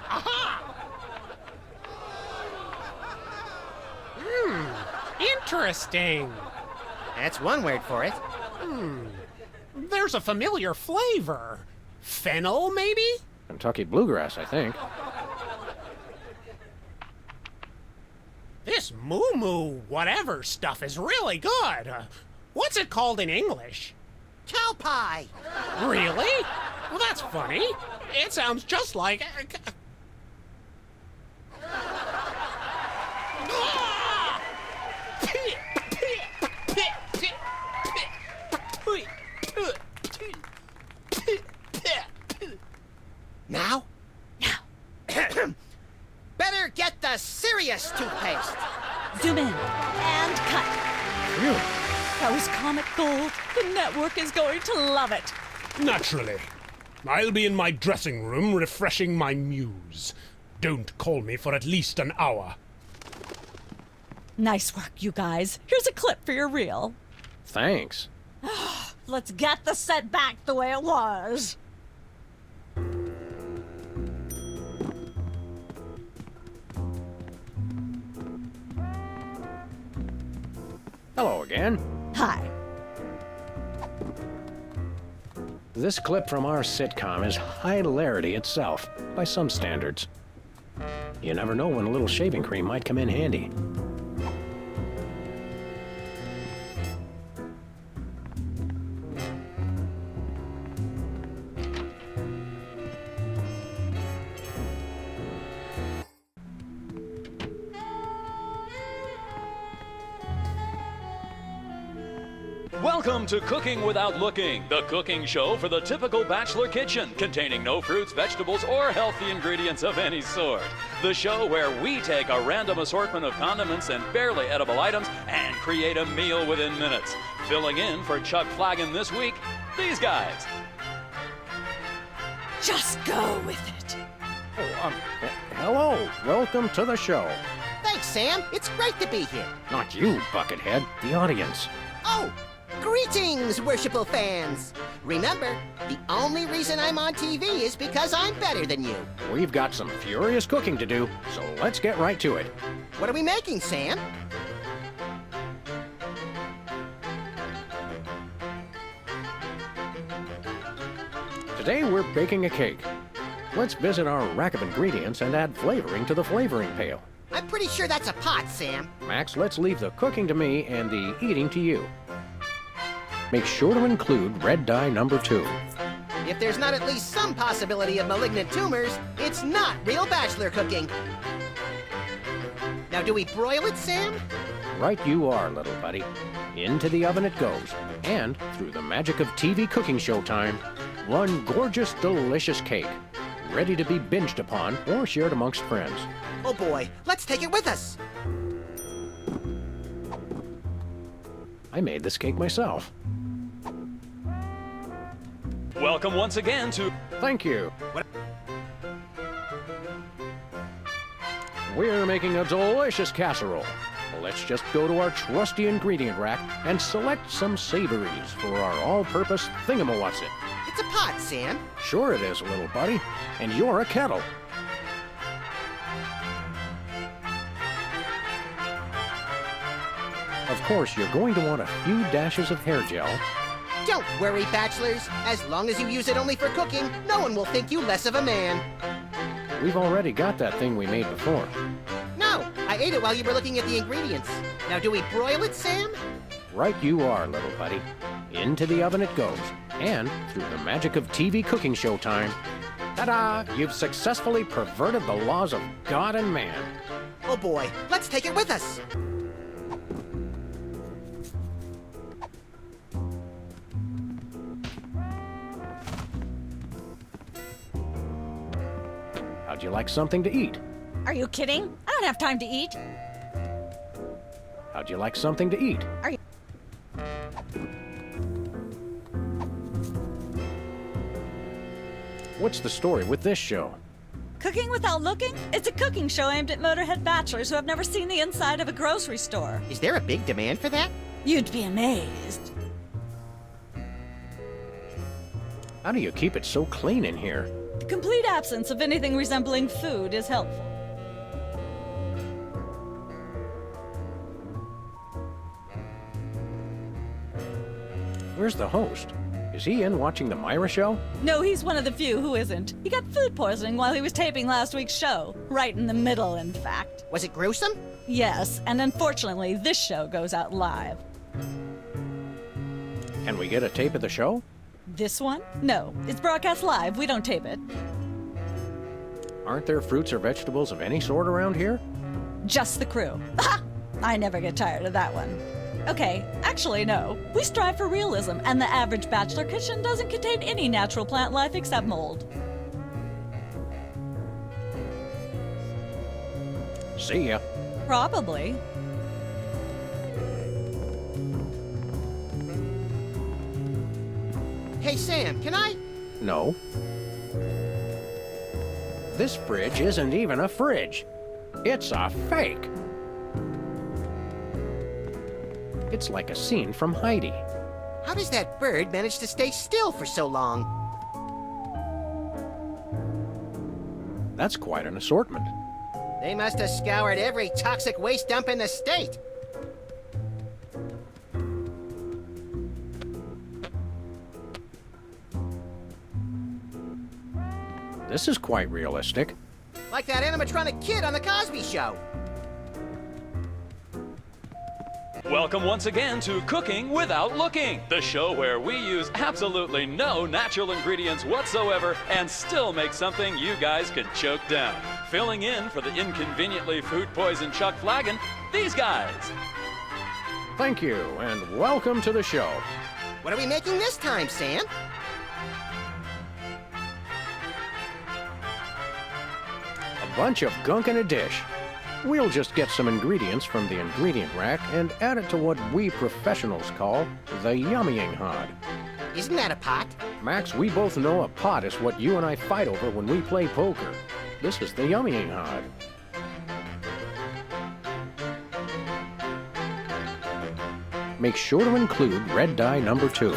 Aha! Interesting.
That's one word for it.
There's a familiar flavor. Fennel, maybe?
Kentucky bluegrass, I think.
This moo whatever stuff is really good. What's it called in English?
Cow pie.
Really? Well, that's funny. It sounds just like...
Now? Now. Better get the serious toothpaste.
Zoom in and cut.
Phew.
That was comic gold. The network is going to love it.
Naturally. I'll be in my dressing room refreshing my muse. Don't call me for at least an hour.
Nice work, you guys. Here's a clip for your reel.
Thanks.
Let's get the set back the way it was.
Hello again.
Hi.
This clip from our sitcom is hilarity itself, by some standards. You never know when a little shaving cream might come in handy.
Welcome to Cooking Without Looking, the cooking show for the typical bachelor kitchen, containing no fruits, vegetables, or healthy ingredients of any sort. The show where we take a random assortment of condiments and barely edible items and create a meal within minutes. Filling in for Chuck Flagon this week, these guys.
Just go with it.
Oh, hello. Welcome to the show.
Thanks, Sam. It's great to be here.
Not you, Buckethead. The audience.
Oh, greetings, worshipful fans. Remember, the only reason I'm on TV is because I'm better than you.
We've got some furious cooking to do, so let's get right to it.
What are we making, Sam?
Today we're baking a cake. Let's visit our rack of ingredients and add flavoring to the flavoring pail.
I'm pretty sure that's a pot, Sam.
Max, let's leave the cooking to me and the eating to you. Make sure to include red dye number 2.
If there's not at least some possibility of malignant tumors, it's not real bachelor cooking. Now, do we broil it, Sam?
Right you are, little buddy. Into the oven it goes. And, through the magic of TV cooking show time, one gorgeous, delicious cake. Ready to be binged upon or shared amongst friends.
Oh boy, let's take it with us.
I made this cake myself.
Welcome once again to...
Thank you. We're making a delicious casserole. Let's just go to our trusty ingredient rack and select some savories for our all-purpose thingamawatsit.
It's a pot, Sam.
Sure it is, little buddy. And you're a kettle. Of course, you're going to want a few dashes of hair gel.
Don't worry, bachelors. As long as you use it only for cooking, no one will think you less of a man.
We've already got that thing we made before.
No, I ate it while you were looking at the ingredients. Now, do we broil it, Sam?
Right you are, little buddy. Into the oven it goes. And, through the magic of TV cooking show time, ta-da! You've successfully perverted the laws of God and man.
Oh boy, let's take it with us.
How'd you like something to eat?
Are you kidding? I don't have time to eat.
How'd you like something to eat?
Are you...
What's the story with this show?
Cooking Without Looking? It's a cooking show aimed at motorhead bachelors who have never seen the inside of a grocery store.
Is there a big demand for that?
You'd be amazed.
How do you keep it so clean in here?
The complete absence of anything resembling food is helpful.
Where's the host? Is he in watching the Myra show?
No, he's one of the few who isn't. He got food poisoning while he was taping last week's show. Right in the middle, in fact.
Was it gruesome?
Yes, and unfortunately, this show goes out live.
Can we get a tape of the show?
This one? No, it's broadcast live. We don't tape it.
Aren't there fruits or vegetables of any sort around here?
Just the crew. I never get tired of that one. Okay, actually, no. We strive for realism, and the average bachelor kitchen doesn't contain any natural plant life except mold.
See ya.
Probably.
Hey, Sam, can I?
No. This fridge isn't even a fridge. It's a fake. It's like a scene from Heidi.
How does that bird manage to stay still for so long?
That's quite an assortment.
They must have scoured every toxic waste dump in the state.
This is quite realistic.
Like that animatronic kid on The Cosby Show.
Welcome once again to Cooking Without Looking, the show where we use absolutely no natural ingredients whatsoever and still make something you guys can choke down. Filling in for the inconveniently food-poisoned Chuck Flagon, these guys.
Thank you, and welcome to the show.
What are we making this time, Sam?
A bunch of gunk in a dish. We'll just get some ingredients from the ingredient rack and add it to what we professionals call the yummying hod.
Isn't that a pot?
Max, we both know a pot is what you and I fight over when we play poker. This is the yummying hod. Make sure to include red dye number 2.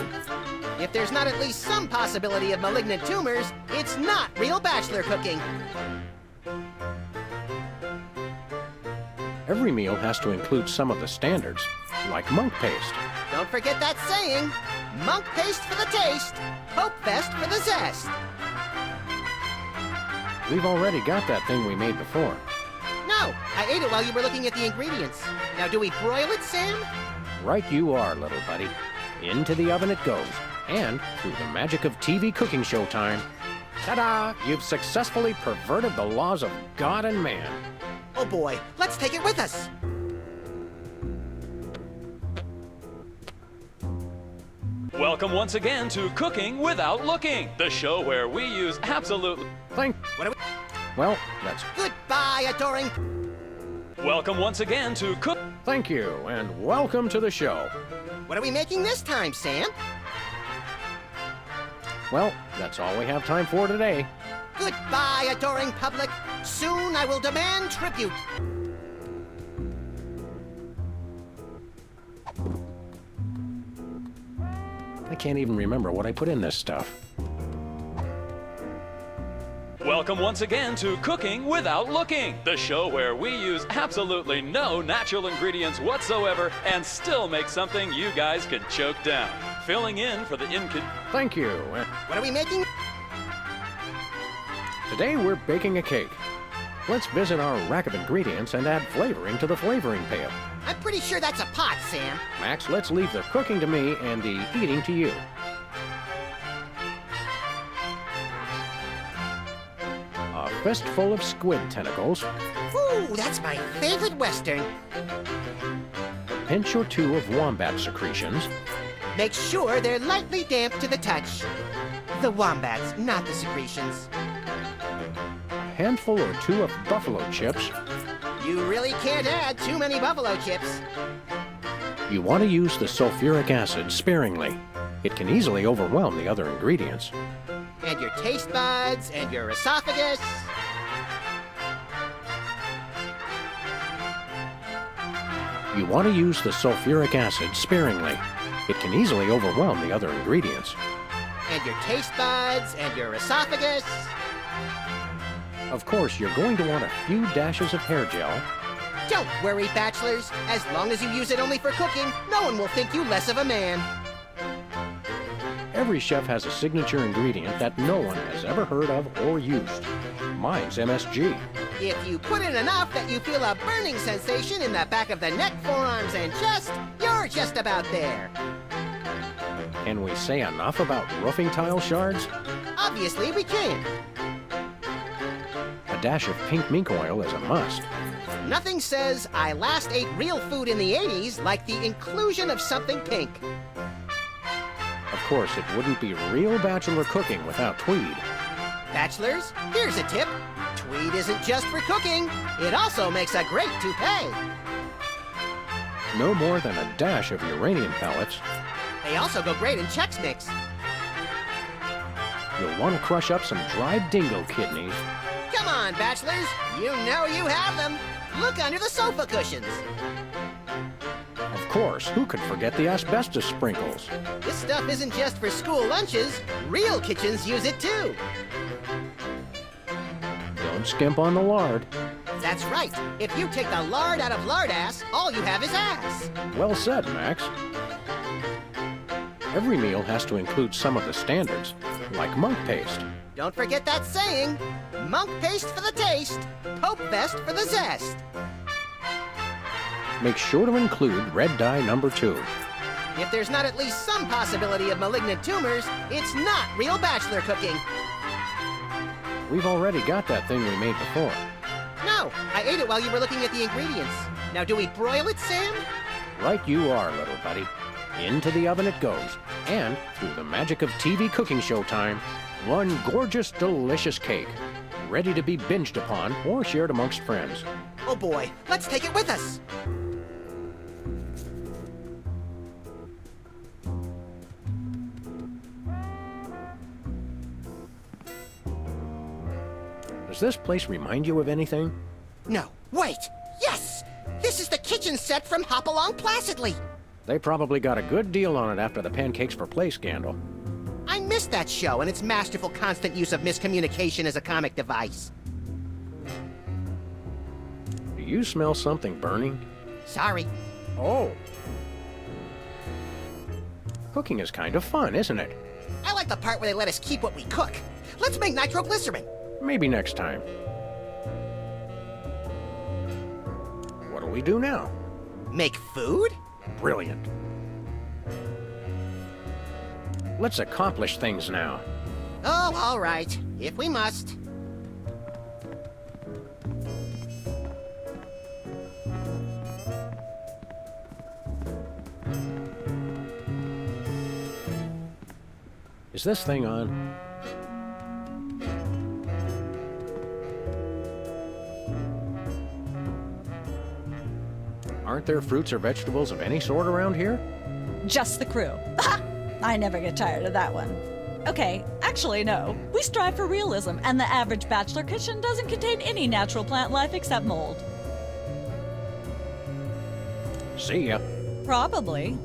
If there's not at least some possibility of malignant tumors, it's not real bachelor cooking.
Every meal has to include some of the standards, like monk paste.
Don't forget that saying, monk paste for the taste, Pope Fest for the zest.
We've already got that thing we made before.
No, I ate it while you were looking at the ingredients. Now do we broil it, Sam?
Right you are, little buddy. Into the oven it goes. And, through the magic of TV cooking show time, ta-da! You've successfully perverted the laws of God and man.
Oh boy, let's take it with us.
Welcome once again to Cooking Without Looking, the show where we use absolutely...
What are we...
Well, that's...
Goodbye, adoring...
Welcome once again to Cook...
Thank you, and welcome to the show.
What are we making this time, Sam?
Well, that's all we have time for today.
Goodbye, adoring public. Soon I will demand tribute.
I can't even remember what I put in this stuff.
Welcome once again to Cooking Without Looking, the show where we use absolutely no natural ingredients whatsoever and still make something you guys can choke down. Filling in for the
Thank you.
What are we making?
Today we're baking a cake. Let's visit our rack of ingredients and add flavoring to the flavoring pail.
I'm pretty sure that's a pot, Sam.
Max, let's leave the cooking to me and the eating to you. A fistful of squid tentacles.
Ooh, that's my favorite Western.
A pinch or two of wombat secretions.
Make sure they're lightly damp to the touch. The wombats, not the secretions.
A handful or two of buffalo chips.
You really can't add too many buffalo chips.
You want to use the sulfuric acid sparingly. It can easily overwhelm the other ingredients.
And your taste buds and your esophagus.
You want to use the sulfuric acid sparingly. It can easily overwhelm the other ingredients.
And your taste buds and your esophagus.
Of course, you're going to want a few dashes of hair gel.
Don't worry, bachelors. As long as you use it only for cooking, no one will think you less of a man.
Every chef has a signature ingredient that no one has ever heard of or used. Mine's MSG.
If you put in enough that you feel a burning sensation in the back of the neck, forearms, and chest, you're just about there.
Can we say enough about roofing tile shards?
Obviously, we can.
A dash of pink mink oil is a must.
Nothing says I last ate real food in the 80s like the inclusion of something pink.
Of course, it wouldn't be real bachelor cooking without tweed.
Bachelors, here's a tip. Tweed isn't just for cooking. It also makes a great toupee.
No more than a dash of uranium pellets.
They also go great in Chex Mix.
You'll want to crush up some dried dingo kidneys.
Come on, bachelors. You know you have them. Look under the sofa cushions.
Of course, who could forget the asbestos sprinkles?
This stuff isn't just for school lunches. Real kitchens use it too.
Don't skimp on the lard.
That's right. If you take the lard out of lard ass, all you have is ass.
Well said, Max. Every meal has to include some of the standards, like monk paste.
Don't forget that saying. Monk paste for the taste, Pope vest for the zest.
Make sure to include red dye number 2.
If there's not at least some possibility of malignant tumors, it's not real bachelor cooking.
We've already got that thing we made before.
No, I ate it while you were looking at the ingredients. Now, do we broil it, Sam?
Right you are, little buddy. Into the oven it goes. And, through the magic of TV cooking show time, one gorgeous, delicious cake. Ready to be binged upon or shared amongst friends.
Oh boy, let's take it with us.
Does this place remind you of anything?
No, wait! Yes! This is the kitchen set from Hop Along Placidly!
They probably got a good deal on it after the Pancakes for Play scandal.
I missed that show and its masterful constant use of miscommunication as a comic device.
Do you smell something burning?
Sorry.
Oh. Cooking is kind of fun, isn't it?
I like the part where they let us keep what we cook. Let's make nitroglycerin.
Maybe next time. What do we do now?
Make food?
Brilliant. Let's accomplish things now.
Oh, all right. If we must.
Is this thing on? Aren't there fruits or vegetables of any sort around here?
Just the crew. I never get tired of that one. Okay, actually, no. We strive for realism, and the average bachelor kitchen doesn't contain any natural plant life except mold.
See ya.
Probably.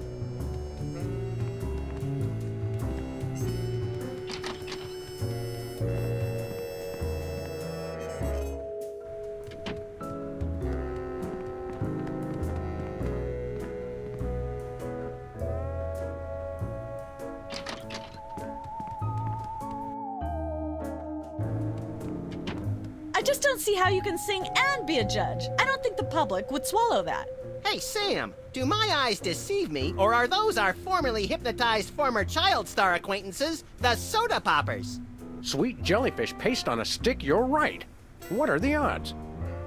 I just don't see how you can sing and be a judge. I don't think the public would swallow that.
Hey, Sam, do my eyes deceive me, or are those our formerly hypnotized former child star acquaintances, the Soda Poppers?
Sweet jellyfish paste on a stick, you're right. What are the odds?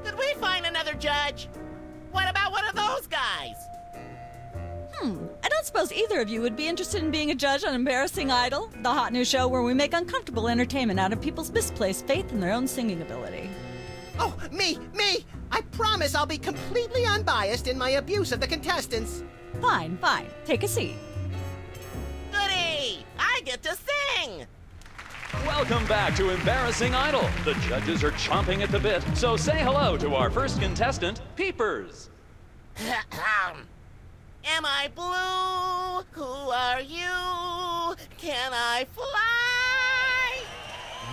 Did we find another judge? What about one of those guys?
I don't suppose either of you would be interested in being a judge on Embarrassing Idol, the hot new show where we make uncomfortable entertainment out of people's misplaced faith in their own singing ability.
Oh, me! I promise I'll be completely unbiased in my abuse of the contestants.
Fine. Take a seat.
Goody! I get to sing!
Welcome back to Embarrassing Idol. The judges are chomping at the bit, so say hello to our first contestant, Peepers.
Am I blue? Who are you? Can I fly?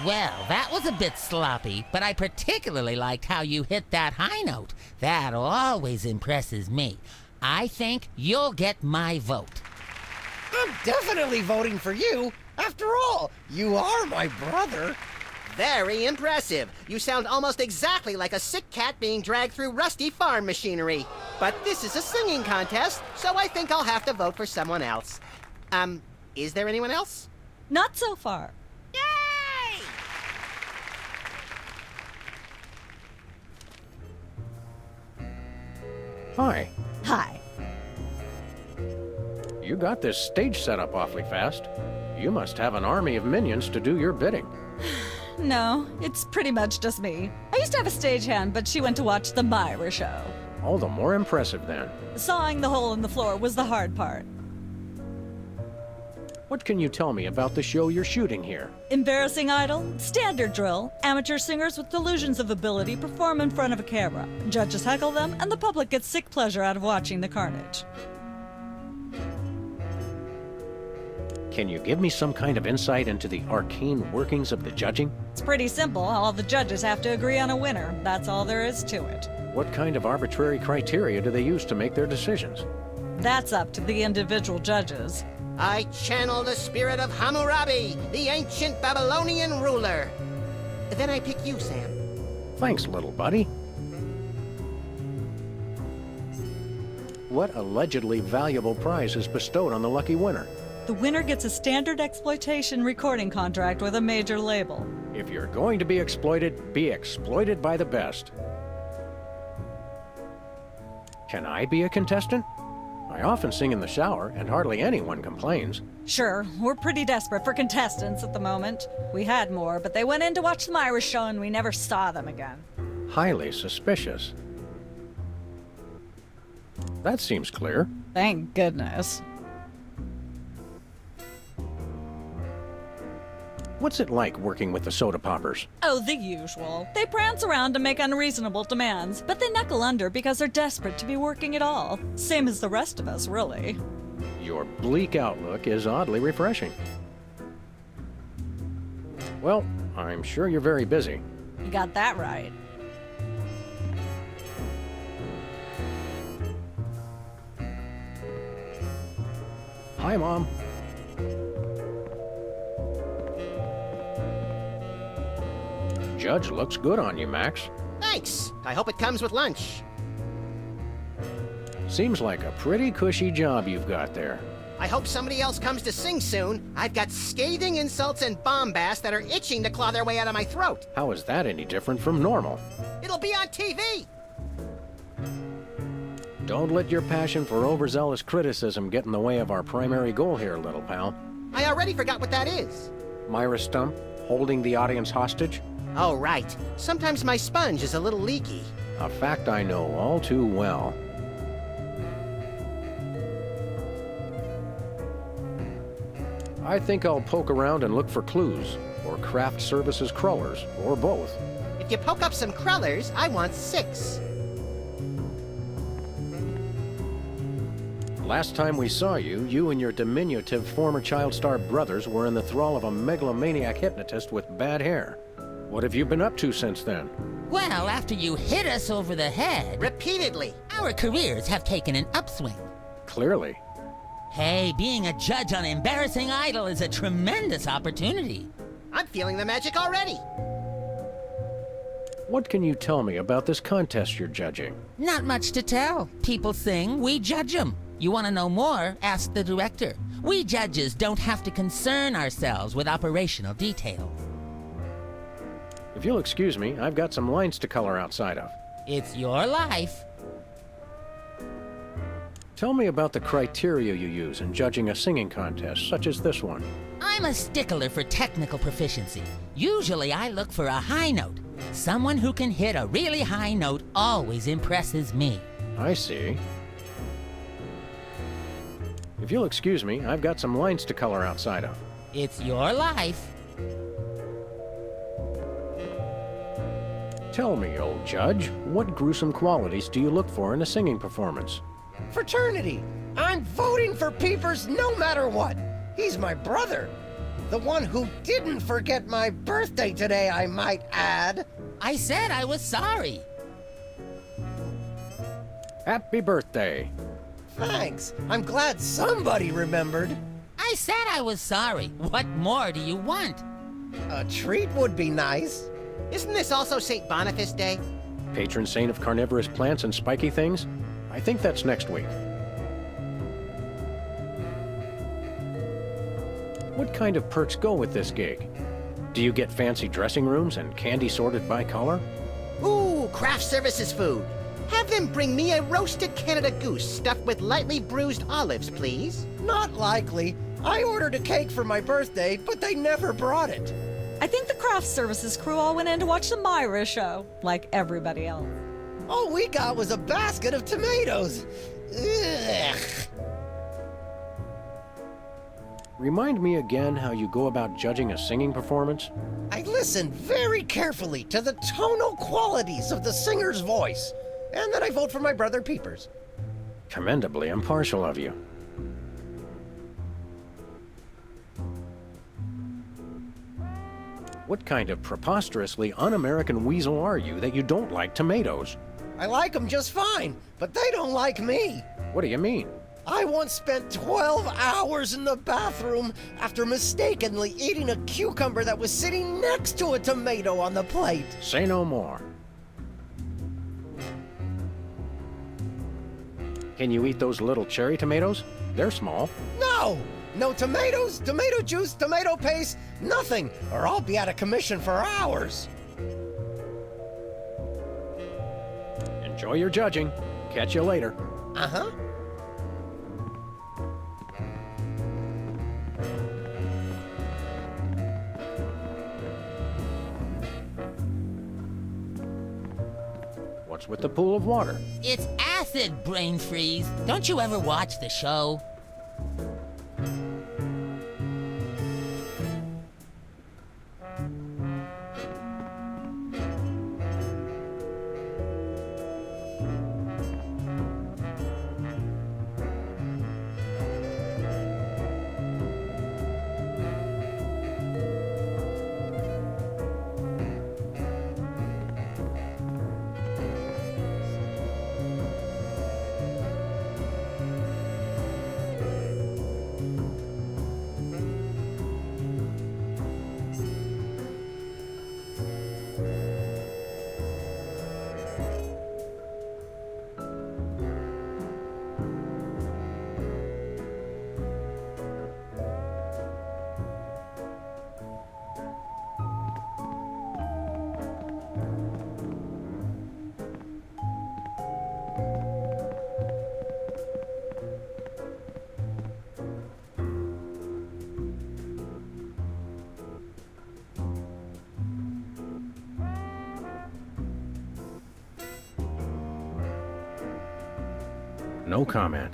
Well, that was a bit sloppy, but I particularly liked how you hit that high note. That always impresses me. I think you'll get my vote.
I'm definitely voting for you. After all, you are my brother.
Very impressive. You sound almost exactly like a sick cat being dragged through rusty farm machinery. But this is a singing contest, so I think I'll have to vote for someone else. Is there anyone else?
Not so far.
Yay!
Hi.
Hi.
You got this stage set up awfully fast. You must have an army of minions to do your bidding.
No, it's pretty much just me. I used to have a stagehand, but she went to watch the Myra show.
All the more impressive then.
Sawing the hole in the floor was the hard part.
What can you tell me about the show you're shooting here?
Embarrassing Idol, standard drill. Amateur singers with delusions of ability perform in front of a camera. Judges heckle them, and the public gets sick pleasure out of watching the carnage.
Can you give me some kind of insight into the arcane workings of the judging?
It's pretty simple. All the judges have to agree on a winner. That's all there is to it.
What kind of arbitrary criteria do they use to make their decisions?
That's up to the individual judges.
I channel the spirit of Hammurabi, the ancient Babylonian ruler. Then I pick you, Sam.
Thanks, little buddy. What allegedly valuable prize is bestowed on the lucky winner?
The winner gets a standard exploitation recording contract with a major label.
If you're going to be exploited by the best. Can I be a contestant? I often sing in the shower, and hardly anyone complains.
Sure, we're pretty desperate for contestants at the moment. We had more, but they went in to watch the Myra show and we never saw them again.
Highly suspicious. That seems clear.
Thank goodness.
What's it like working with the soda poppers?
Oh, the usual. They prance around and make unreasonable demands, but they knuckle under because they're desperate to be working at all. Same as the rest of us, really.
Your bleak outlook is oddly refreshing. Well, I'm sure you're very busy.
You got that right.
Hi, Mom. Judge looks good on you, Max.
Thanks. I hope it comes with lunch.
Seems like a pretty cushy job you've got there.
I hope somebody else comes to sing soon. I've got scathing insults and bombast that are itching to claw their way out of my throat.
How is that any different from normal?
It'll be on TV.
Don't let your passion for overzealous criticism get in the way of our primary goal here, little pal.
I already forgot what that is.
Myra Stump, holding the audience hostage?
Oh, right. Sometimes my sponge is a little leaky.
A fact I know all too well. I think I'll poke around and look for clues, or craft services crullers, or both.
If you poke up some crullers, I want 6.
Last time we saw you, you and your diminutive former child star brothers were in the thrall of a megalomaniac hypnotist with bad hair. What have you been up to since then?
Well, after you hit us over the head...
Repeatedly.
Our careers have taken an upswing.
Clearly.
Hey, being a judge on Embarrassing Idol is a tremendous opportunity.
I'm feeling the magic already.
What can you tell me about this contest you're judging?
Not much to tell. People sing, we judge them. You want to know more? Ask the director. We judges don't have to concern ourselves with operational details.
If you'll excuse me, I've got some lines to color outside of.
It's your life.
Tell me about the criteria you use in judging a singing contest, such as this one.
I'm a stickler for technical proficiency. Usually I look for a high note. Someone who can hit a really high note always impresses me.
I see. If you'll excuse me, I've got some lines to color outside of.
It's your life.
Tell me, old judge, what gruesome qualities do you look for in a singing performance?
Fraternity. I'm voting for Peepers no matter what. He's my brother. The one who didn't forget my birthday today, I might add.
I said I was sorry.
Happy birthday.
Thanks. I'm glad somebody remembered.
I said I was sorry. What more do you want?
A treat would be nice.
Isn't this also St. Boniface Day?
Patron saint of carnivorous plants and spiky things? I think that's next week. What kind of perks go with this gig? Do you get fancy dressing rooms and candy sorted by color?
Ooh, craft services food. Have them bring me a roasted Canada goose stuffed with lightly bruised olives, please.
Not likely. I ordered a cake for my birthday, but they never brought it.
I think the craft services crew all went in to watch the Myra show, like everybody else.
All we got was a basket of tomatoes. Ugh.
Remind me again how you go about judging a singing performance?
I listen very carefully to the tonal qualities of the singer's voice, and then I vote for my brother Peepers.
Commendably impartial of you. What kind of preposterously un-American weasel are you that you don't like tomatoes?
I like them just fine, but they don't like me.
What do you mean?
I once spent 12 hours in the bathroom after mistakenly eating a cucumber that was sitting next to a tomato on the plate.
Say no more. Can you eat those little cherry tomatoes? They're small.
No! No tomatoes, tomato juice, tomato paste, nothing, or I'll be out of commission for hours.
Enjoy your judging. Catch you later.
Uh-huh.
What's with the pool of water?
It's acid, brain freeze. Don't you ever watch the show?
No comment.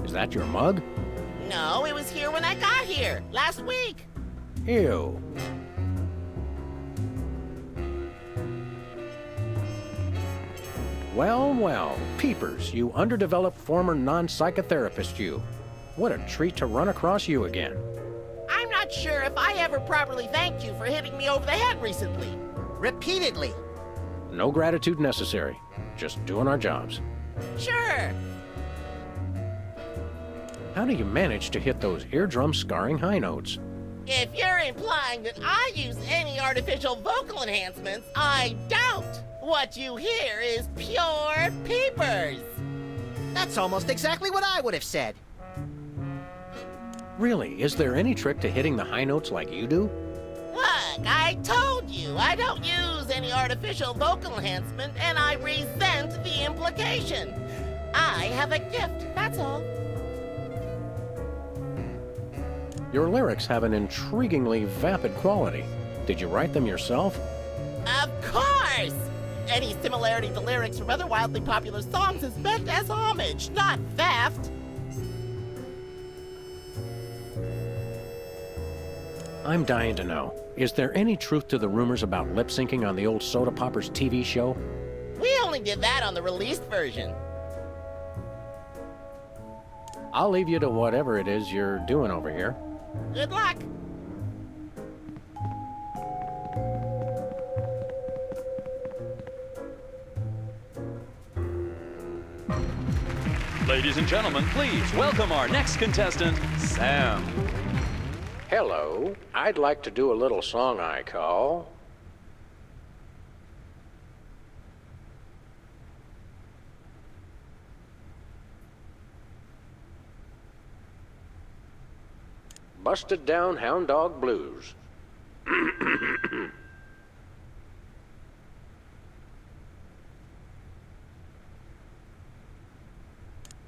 Is that your mug?
No, it was here when I got here, last week.
Ew. Well, well, Peepers, you underdeveloped former non-psychotherapist you. What a treat to run across you again.
I'm not sure if I ever properly thanked you for hitting me over the head recently.
Repeatedly.
No gratitude necessary. Just doing our jobs.
Sure.
How do you manage to hit those eardrum-scarring high notes?
If you're implying that I use any artificial vocal enhancements, I don't. What you hear is pure Peepers.
That's almost exactly what I would have said.
Really, is there any trick to hitting the high notes like you do?
Look, I told you I don't use any artificial vocal enhancement, and I resent the implication. I have a gift, that's all.
Your lyrics have an intriguingly vapid quality. Did you write them yourself?
Of course! Any similarity to lyrics from other wildly popular songs is meant as homage, not theft.
I'm dying to know. Is there any truth to the rumors about lip syncing on the old Soda Poppers TV show?
We only did that on the released version.
I'll leave you to whatever it is you're doing over here.
Good luck.
Ladies and gentlemen, please welcome our next contestant, Sam.
Hello. I'd like to do a little song I call... Busted Down Hound Dog Blues.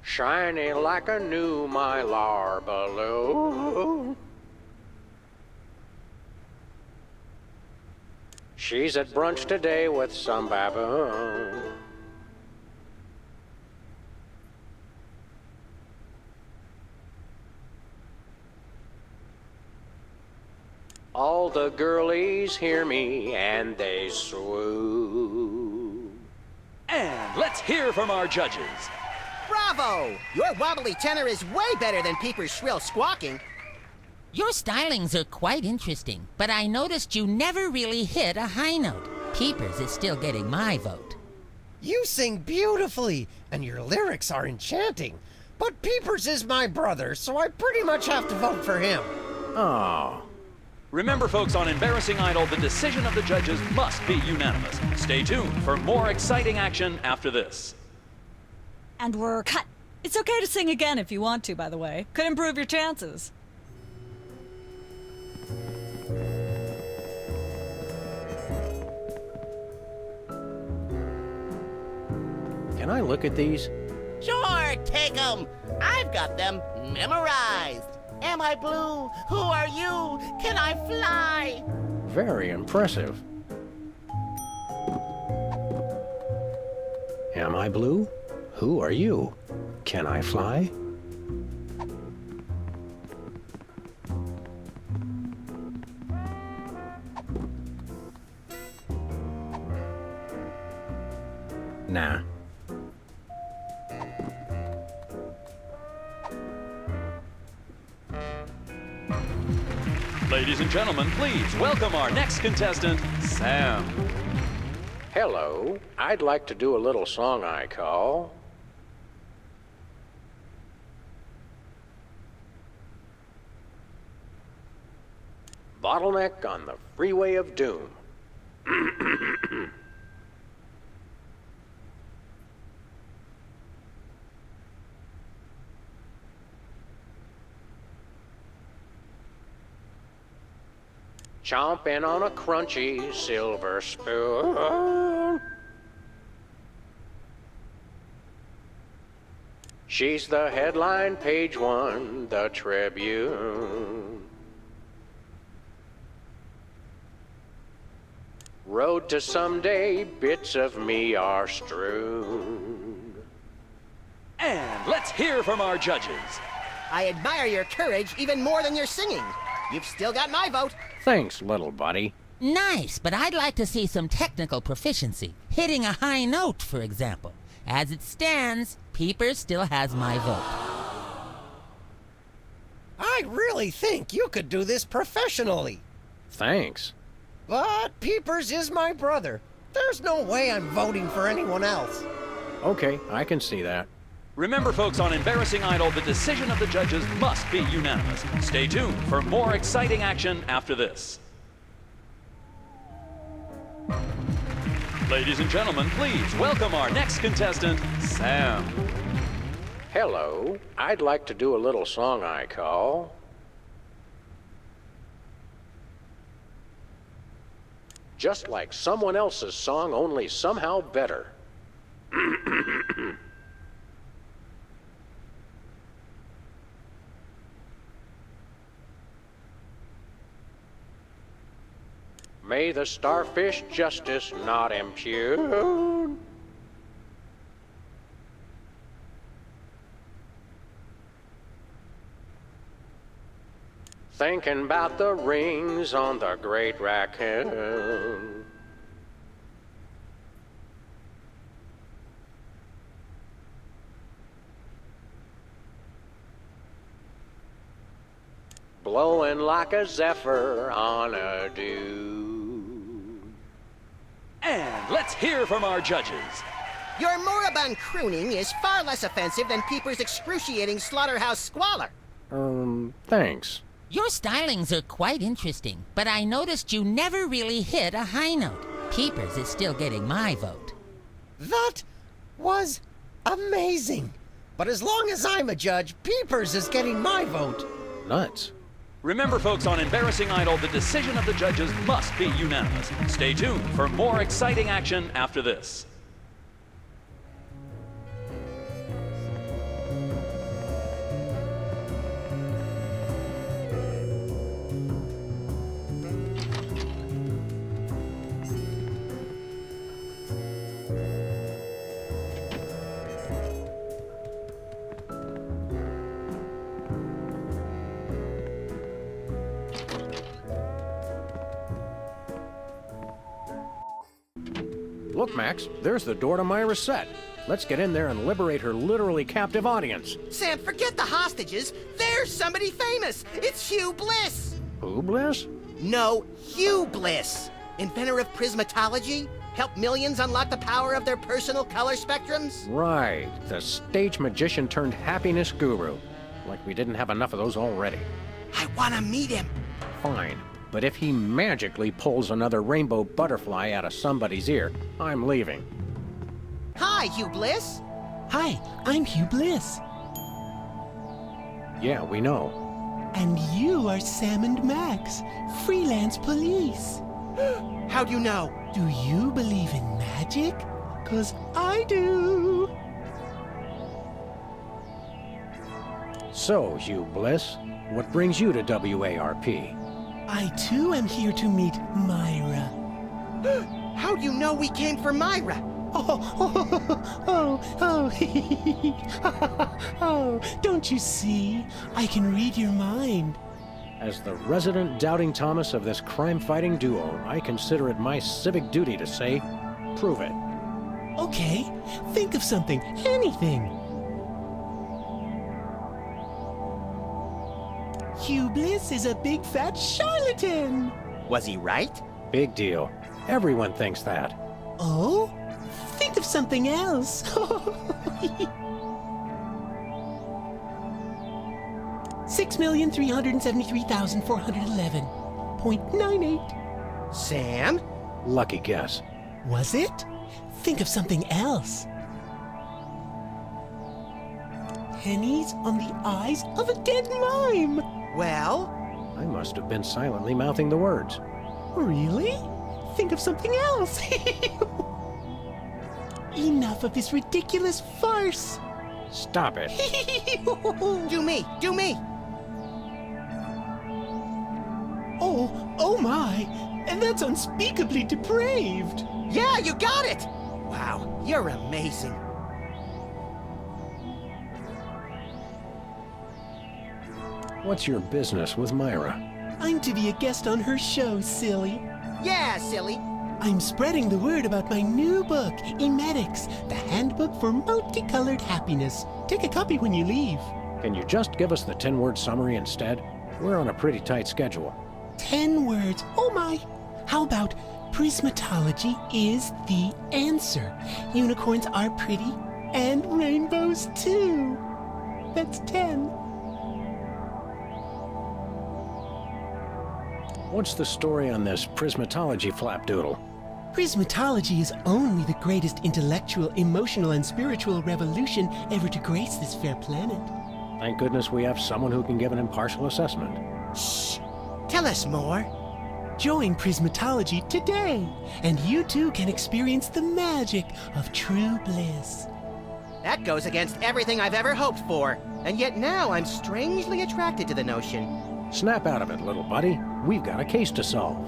Shiny like a new Mylar balloon. She's at brunch today with some baboon. All the girlies hear me and they swoon.
And let's hear from our judges.
Bravo! Your wobbly tenor is way better than Peeper's shrill squawking.
Your stylings are quite interesting, but I noticed you never really hit a high note. Peepers is still getting my vote.
You sing beautifully, and your lyrics are enchanting. But Peepers is my brother, so I pretty much have to vote for him.
Oh.
Remember, folks, on Embarrassing Idol, the decision of the judges must be unanimous. Stay tuned for more exciting action after this.
And we're cut. It's okay to sing again if you want to, by the way. Could improve your chances.
Can I look at these?
Sure, take them. I've got them memorized. Am I blue? Who are you? Can I fly?
Very impressive. Am I blue? Who are you? Can I fly? Nah.
Ladies and gentlemen, please welcome our next contestant, Sam.
Hello. I'd like to do a little song I call... Bottleneck on the Freeway of Doom. Chomping on a crunchy silver spoon. She's the headline, page one, the Tribune. Road to someday, bits of me are strewn.
And let's hear from our judges.
I admire your courage even more than your singing. You've still got my vote.
Thanks, little buddy.
Nice, but I'd like to see some technical proficiency. Hitting a high note, for example. As it stands, Peepers still has my vote.
I really think you could do this professionally.
Thanks.
But Peepers is my brother. There's no way I'm voting for anyone else.
Okay, I can see that.
Remember, folks, on Embarrassing Idol, the decision of the judges must be unanimous. Stay tuned for more exciting action after this. Ladies and gentlemen, please welcome our next contestant, Sam.
Hello. I'd like to do a little song I call... Just like someone else's song, only somehow better. May the starfish justice not impugn. Thinking about the rings on the great raccoon. Blowing like a zephyr on a dune.
And let's hear from our judges.
Your moribund crooning is far less offensive than Peeper's excruciating slaughterhouse squalor.
Thanks.
Your stylings are quite interesting, but I noticed you never really hit a high note. Peepers is still getting my vote.
That was amazing. But as long as I'm a judge, Peepers is getting my vote.
Nuts.
Remember, folks, on Embarrassing Idol, the decision of the judges must be unanimous. Stay tuned for more exciting action after this.
Look, Max, there's the door to Myra's set. Let's get in there and liberate her literally captive audience.
Sam, forget the hostages. There's somebody famous. It's Hugh Bliss.
Who, Bliss?
No, Hugh Bliss. Inventor of prismatology. Helped millions unlock the power of their personal color spectrums.
Right. The stage magician turned happiness guru. Like we didn't have enough of those already.
I want to meet him.
Fine. But if he magically pulls another rainbow butterfly out of somebody's ear, I'm leaving.
Hi, Hugh Bliss.
Hi, I'm Hugh Bliss.
Yeah, we know.
And you are Sam and Max, freelance police.
How do you know?
Do you believe in magic? 'Cause I do.
So, Hugh Bliss, what brings you to WARP?
I too am here to meet Myra.
How do you know we came for Myra?
Oh, don't you see? I can read your mind.
As the resident doubting Thomas of this crime-fighting duo, I consider it my civic duty to say, prove it.
Okay, think of something, anything. Hugh Bliss is a big fat charlatan.
Was he right?
Big deal. Everyone thinks that.
Oh? Think of something else. 6,373,411.98.
Sam?
Lucky guess.
Was it? Think of something else. Pennies on the eyes of a dead mime.
Well?
I must have been silently mouthing the words.
Really? Think of something else. Enough of this ridiculous farce.
Stop it.
Do me, do me.
Oh my. And that's unspeakably depraved.
Yeah, you got it. Wow, you're amazing.
What's your business with Myra?
I'm to be a guest on her show, silly.
Yeah, silly.
I'm spreading the word about my new book, Emetics, the Handbook for Multicolored Happiness. Take a copy when you leave.
Can you just give us the 10-word summary instead? We're on a pretty tight schedule.
10 words. Oh my. How about prismatology is the answer. Unicorns are pretty, and rainbows too. That's 10.
What's the story on this prismatology flapdoodle?
Prismatology is only the greatest intellectual, emotional, and spiritual revolution ever to grace this fair planet.
Thank goodness we have someone who can give an impartial assessment.
Shh! Tell us more.
Join Prismatology today, and you too can experience the magic of true bliss.
That goes against everything I've ever hoped for, and yet now I'm strangely attracted to the notion.
Snap out of it, little buddy. We've got a case to solve.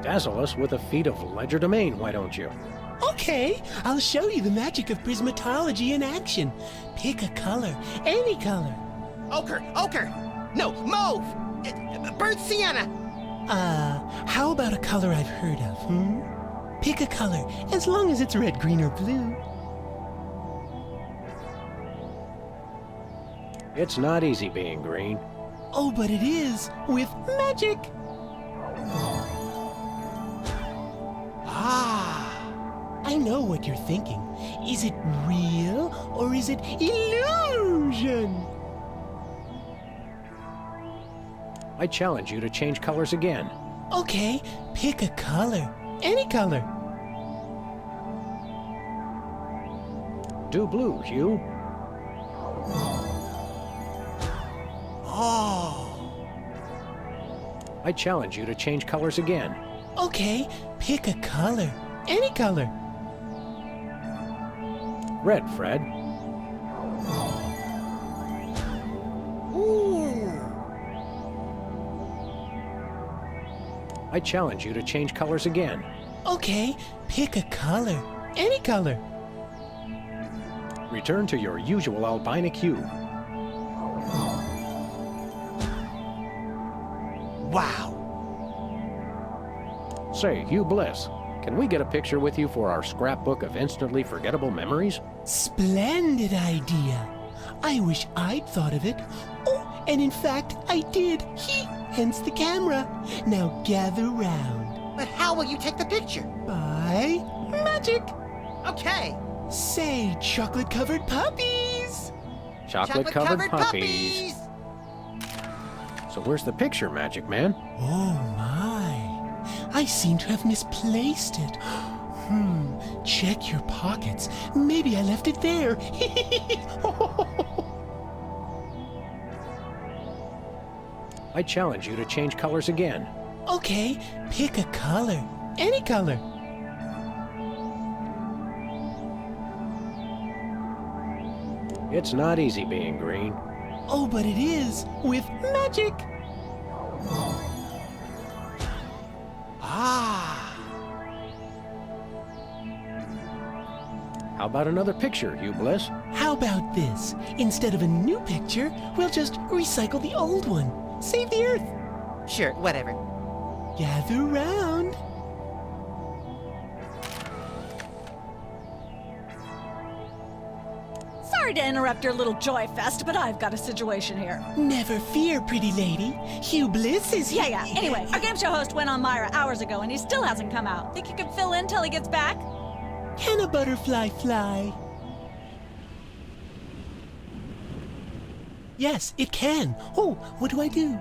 Dazzle us with a feat of legerdemain, why don't you?
Okay, I'll show you the magic of prismatology in action. Pick a color, any color.
Ochre! No, mauve! Burnt sienna!
How about a color I've heard of, Pick a color, as long as it's red, green, or blue.
It's not easy being green.
Oh, but it is, with magic! I know what you're thinking. Is it real, or is it illusion?
I challenge you to change colors again.
Okay, pick a color. Any color.
Do blue, Hugh. I challenge you to change colors again.
Okay, pick a color. Any color.
Red, Fred. I challenge you to change colors again.
Okay, pick a color. Any color.
Return to your usual albinic hue.
Wow.
Say, Hugh Bliss, can we get a picture with you for our scrapbook of instantly forgettable memories?
Splendid idea. I wish I'd thought of it. Oh, and in fact, I did. Hence the camera. Now gather round.
But how will you take the picture?
By magic.
Okay.
Say, chocolate-covered puppies.
Chocolate-covered puppies. So where's the picture, Magic Man?
Oh, my. I seem to have misplaced it. Check your pockets. Maybe I left it there.
I challenge you to change colors again.
Okay, pick a color. Any color.
It's not easy being green.
Oh, but it is, with magic.
How about another picture, Hugh Bliss?
How about this? Instead of a new picture, we'll just recycle the old one. Save the Earth.
Sure, whatever.
Gather round.
Sorry to interrupt your little joy fest, but I've got a situation here.
Never fear, pretty lady. Hugh Bliss is here.
Yeah. Anyway, our game show host went on Myra hours ago, and he still hasn't come out. Think you could fill in till he gets back?
Can a butterfly fly? Yes, it can. Oh, what do I do?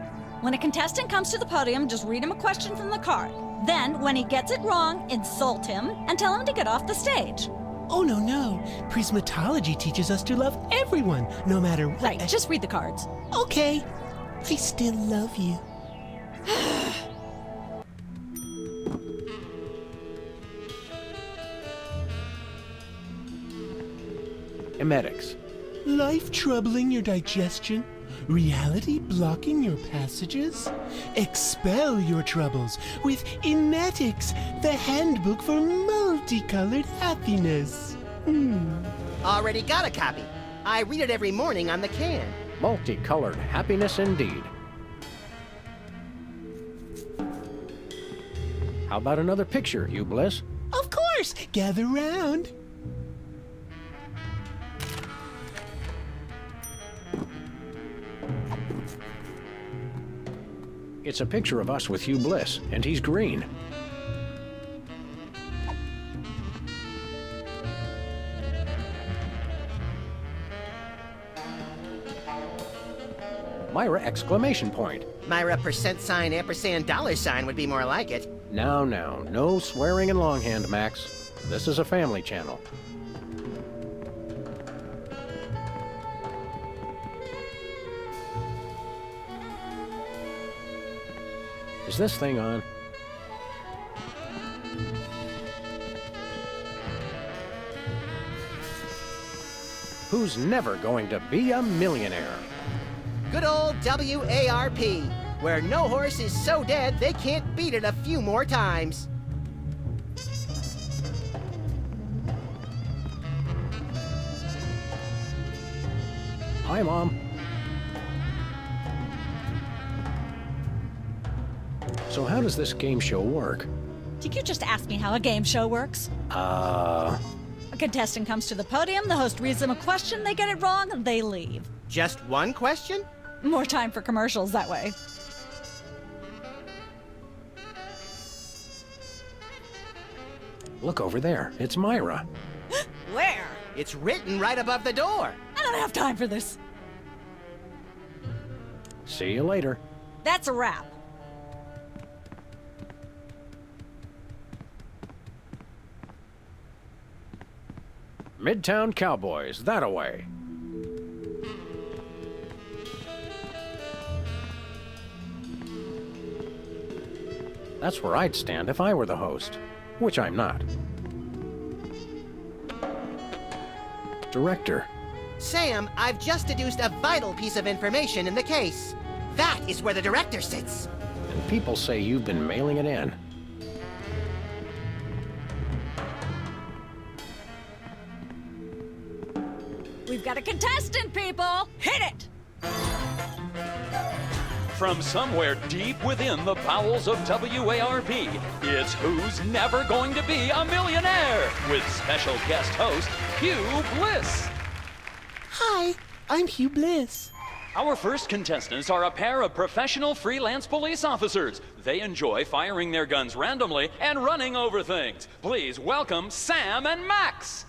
When a contestant comes to the podium, just read him a question from the card. Then, when he gets it wrong, insult him and tell him to get off the stage.
Oh, no. Prismatology teaches us to love everyone, no matter what.
Right, just read the cards.
Okay. I still love you.
Emetics.
Life troubling your digestion? Reality blocking your passages? Expel your troubles with Emetics, the handbook for multicolored happiness.
Already got a copy. I read it every morning on the can.
Multicolored happiness indeed. How about another picture, Hugh Bliss?
Of course! Gather round.
It's a picture of us with Hugh Bliss, and he's green. Myra exclamation point.
Myra %sign ampersand $sign would be more like it.
Now, no swearing in longhand, Max. This is a family channel. Is this thing on? Who's never going to be a millionaire?
Good old WARP. where no horse is so dead they can't beat it a few more times.
Hi, Mom. So how does this game show work?
Did you just ask me how a game show works? A contestant comes to the podium, the host reads them a question, they get it wrong, and they leave.
Just one question?
More time for commercials that way.
Look over there. It's Myra.
Where?
It's written right above the door.
I don't have time for this.
See you later.
That's a wrap.
Midtown Cowboys, that-a-way. That's where I'd stand if I were the host, which I'm not. Director.
Sam, I've just deduced a vital piece of information in the case. That is where the director sits.
And people say you've been mailing it in.
We've got a contestant, people! Hit it!
From somewhere deep within the bowels of WARP, it's Who's Never Going to Be a Millionaire? With special guest host, Hugh Bliss.
Hi, I'm Hugh Bliss.
Our first contestants are a pair of professional freelance police officers. They enjoy firing their guns randomly and running over things. Please welcome Sam and Max.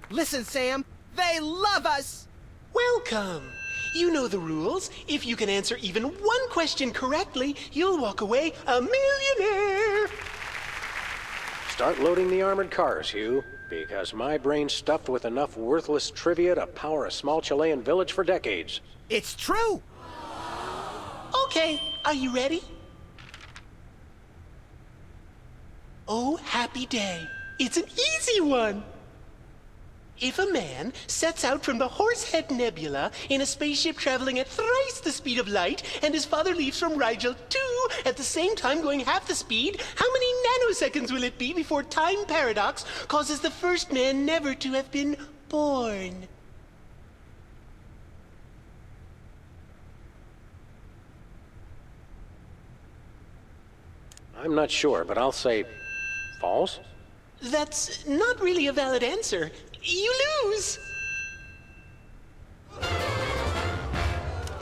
Listen, Sam, they love us!
Welcome! You know the rules. If you can answer even one question correctly, you'll walk away a millionaire!
Start loading the armored cars, Hugh, because my brain's stuffed with enough worthless trivia to power a small Chilean village for decades.
It's true!
Okay, are you ready? Oh, happy day. It's an easy one! If a man sets out from the Horsehead Nebula in a spaceship traveling at thrice the speed of light, and his father leaves from Rigel too at the same time going half the speed, how many nanoseconds will it be before time paradox causes the first man never to have been born?
I'm not sure, but I'll say false?
That's not really a valid answer. You lose!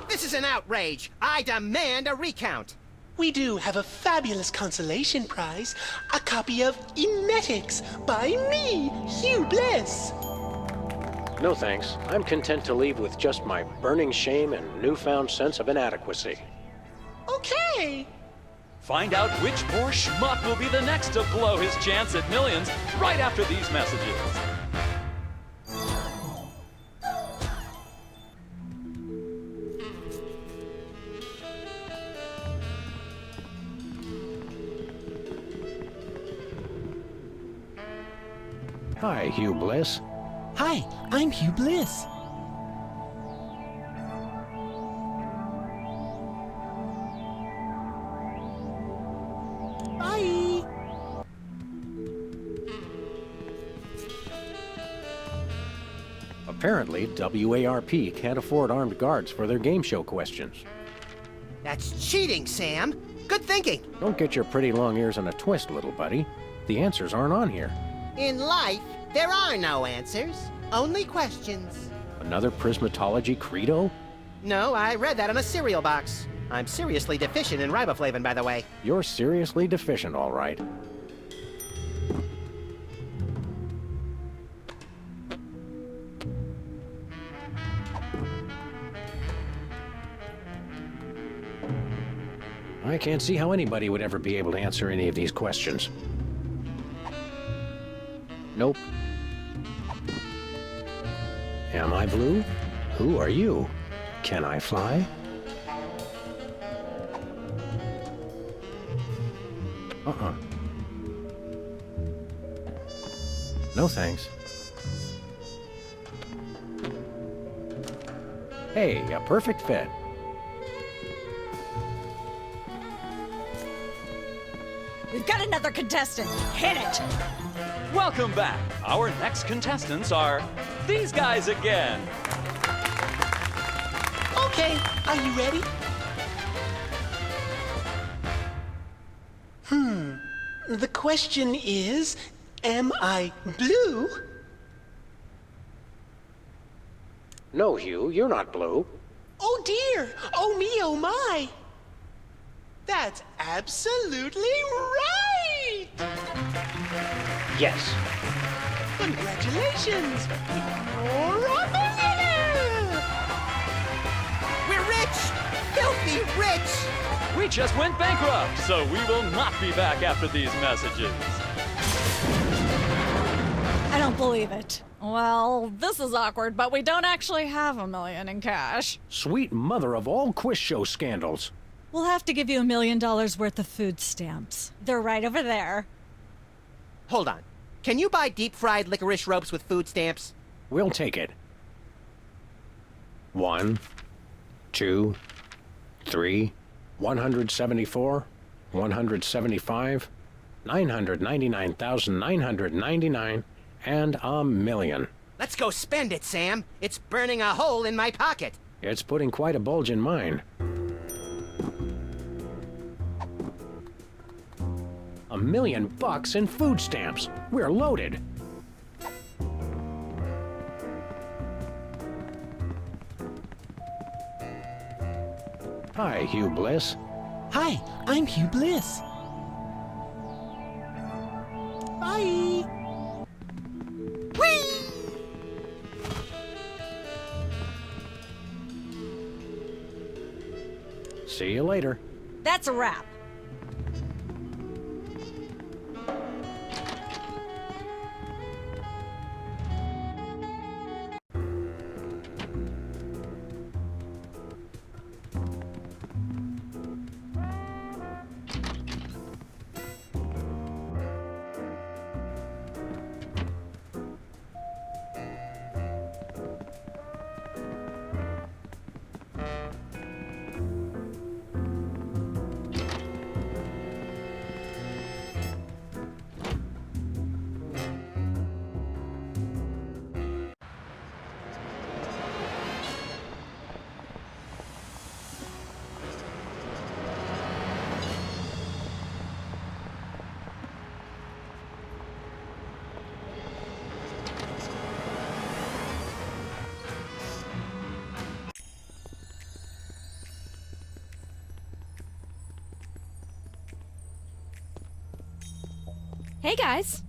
This is an outrage. I demand a recount.
We do have a fabulous consolation prize, a copy of Emetics by me, Hugh Bliss.
No thanks. I'm content to leave with just my burning shame and newfound sense of inadequacy.
Okay.
Find out which poor schmuck will be the next to blow his chance at millions right after these messages.
Hi, Hugh Bliss.
Hi, I'm Hugh Bliss. Bye.
Apparently, WARP can't afford armed guards for their game show questions.
That's cheating, Sam. Good thinking.
Don't get your pretty long ears in a twist, little buddy. The answers aren't on here.
In life, there are no answers, only questions.
Another prismatology credo?
No, I read that on a cereal box. I'm seriously deficient in riboflavin, by the way.
You're seriously deficient, all right. I can't see how anybody would ever be able to answer any of these questions. Nope. Am I blue? Who are you? Can I fly? No thanks. Hey, a perfect fit.
we've got another contestant. Hit it!
Welcome back. Our next contestants are these guys again.
Okay, are you ready? The question is, am I blue?
No, Hugh, you're not blue.
Oh dear! Oh me, oh my! That's absolutely right!
Yes.
Congratulations! You're a millionaire!
We're rich! Filthy rich!
We just went bankrupt, so we will not be back after these messages.
I don't believe it. Well, this is awkward, but we don't actually have $1 million in cash.
Sweet mother of all quiz show scandals.
We'll have to give you $1 million worth of food stamps. They're right over there.
Hold on. Can you buy deep-fried licorice ropes with food stamps?
We'll take it. 1, 2, 3, 174, 175, 999,999, and $1 million.
Let's go spend it, Sam. It's burning a hole in my pocket.
It's putting quite a bulge in mine. $1 million in food stamps. We're loaded. Hi, Hugh Bliss.
Hi, I'm Hugh Bliss. Bye!
Whee!
See you later.
That's a wrap.
Hey guys.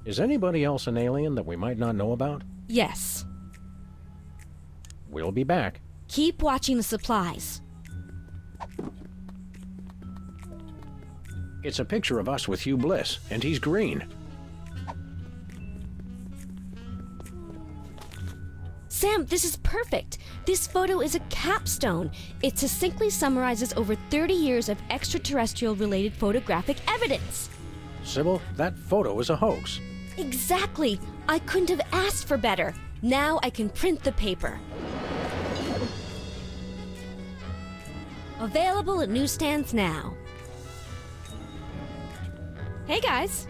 Is anybody else an alien that we might not know about?
Yes.
We'll be back.
Keep watching the supplies.
It's a picture of us with Hugh Bliss, and he's green.
Sam, this is perfect. This photo is a capstone. It succinctly summarizes over 30 years of extraterrestrial-related photographic evidence.
Sybil, that photo is a hoax.
Exactly. I couldn't have asked for better. Now I can print the paper. Available at newsstands now. Hey guys.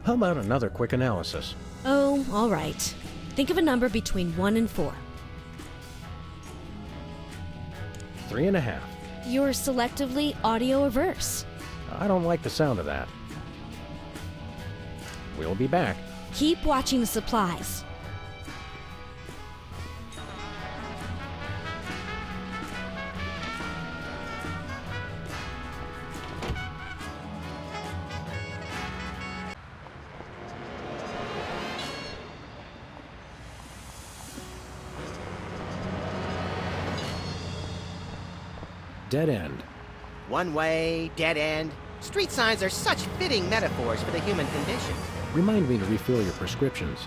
How about another quick analysis?
Oh, all right. Think of a number between 1 and 4.
3.5.
You're selectively audio averse.
I don't like the sound of that. We'll be back.
Keep watching the supplies.
Dead end.
One way, dead end. Street signs are such fitting metaphors for the human condition.
Remind me to refill your prescriptions.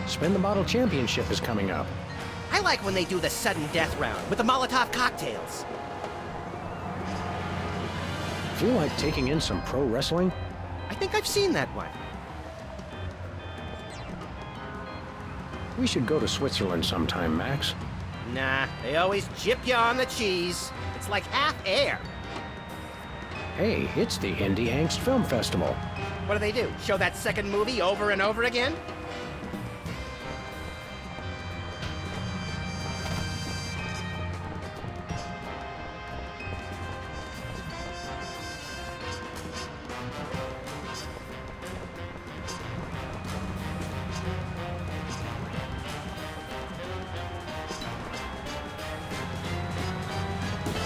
Spin the Bottle Championship is coming up.
I like when they do the sudden death round with the Molotov cocktails.
Feel like taking in some pro wrestling?
I think I've seen that one.
We should go to Switzerland sometime, Max.
Nah, they always jip you on the cheese. It's like half air.
Hey, it's the Indie Angst Film Festival.
What do they do? Show that second movie over and over again?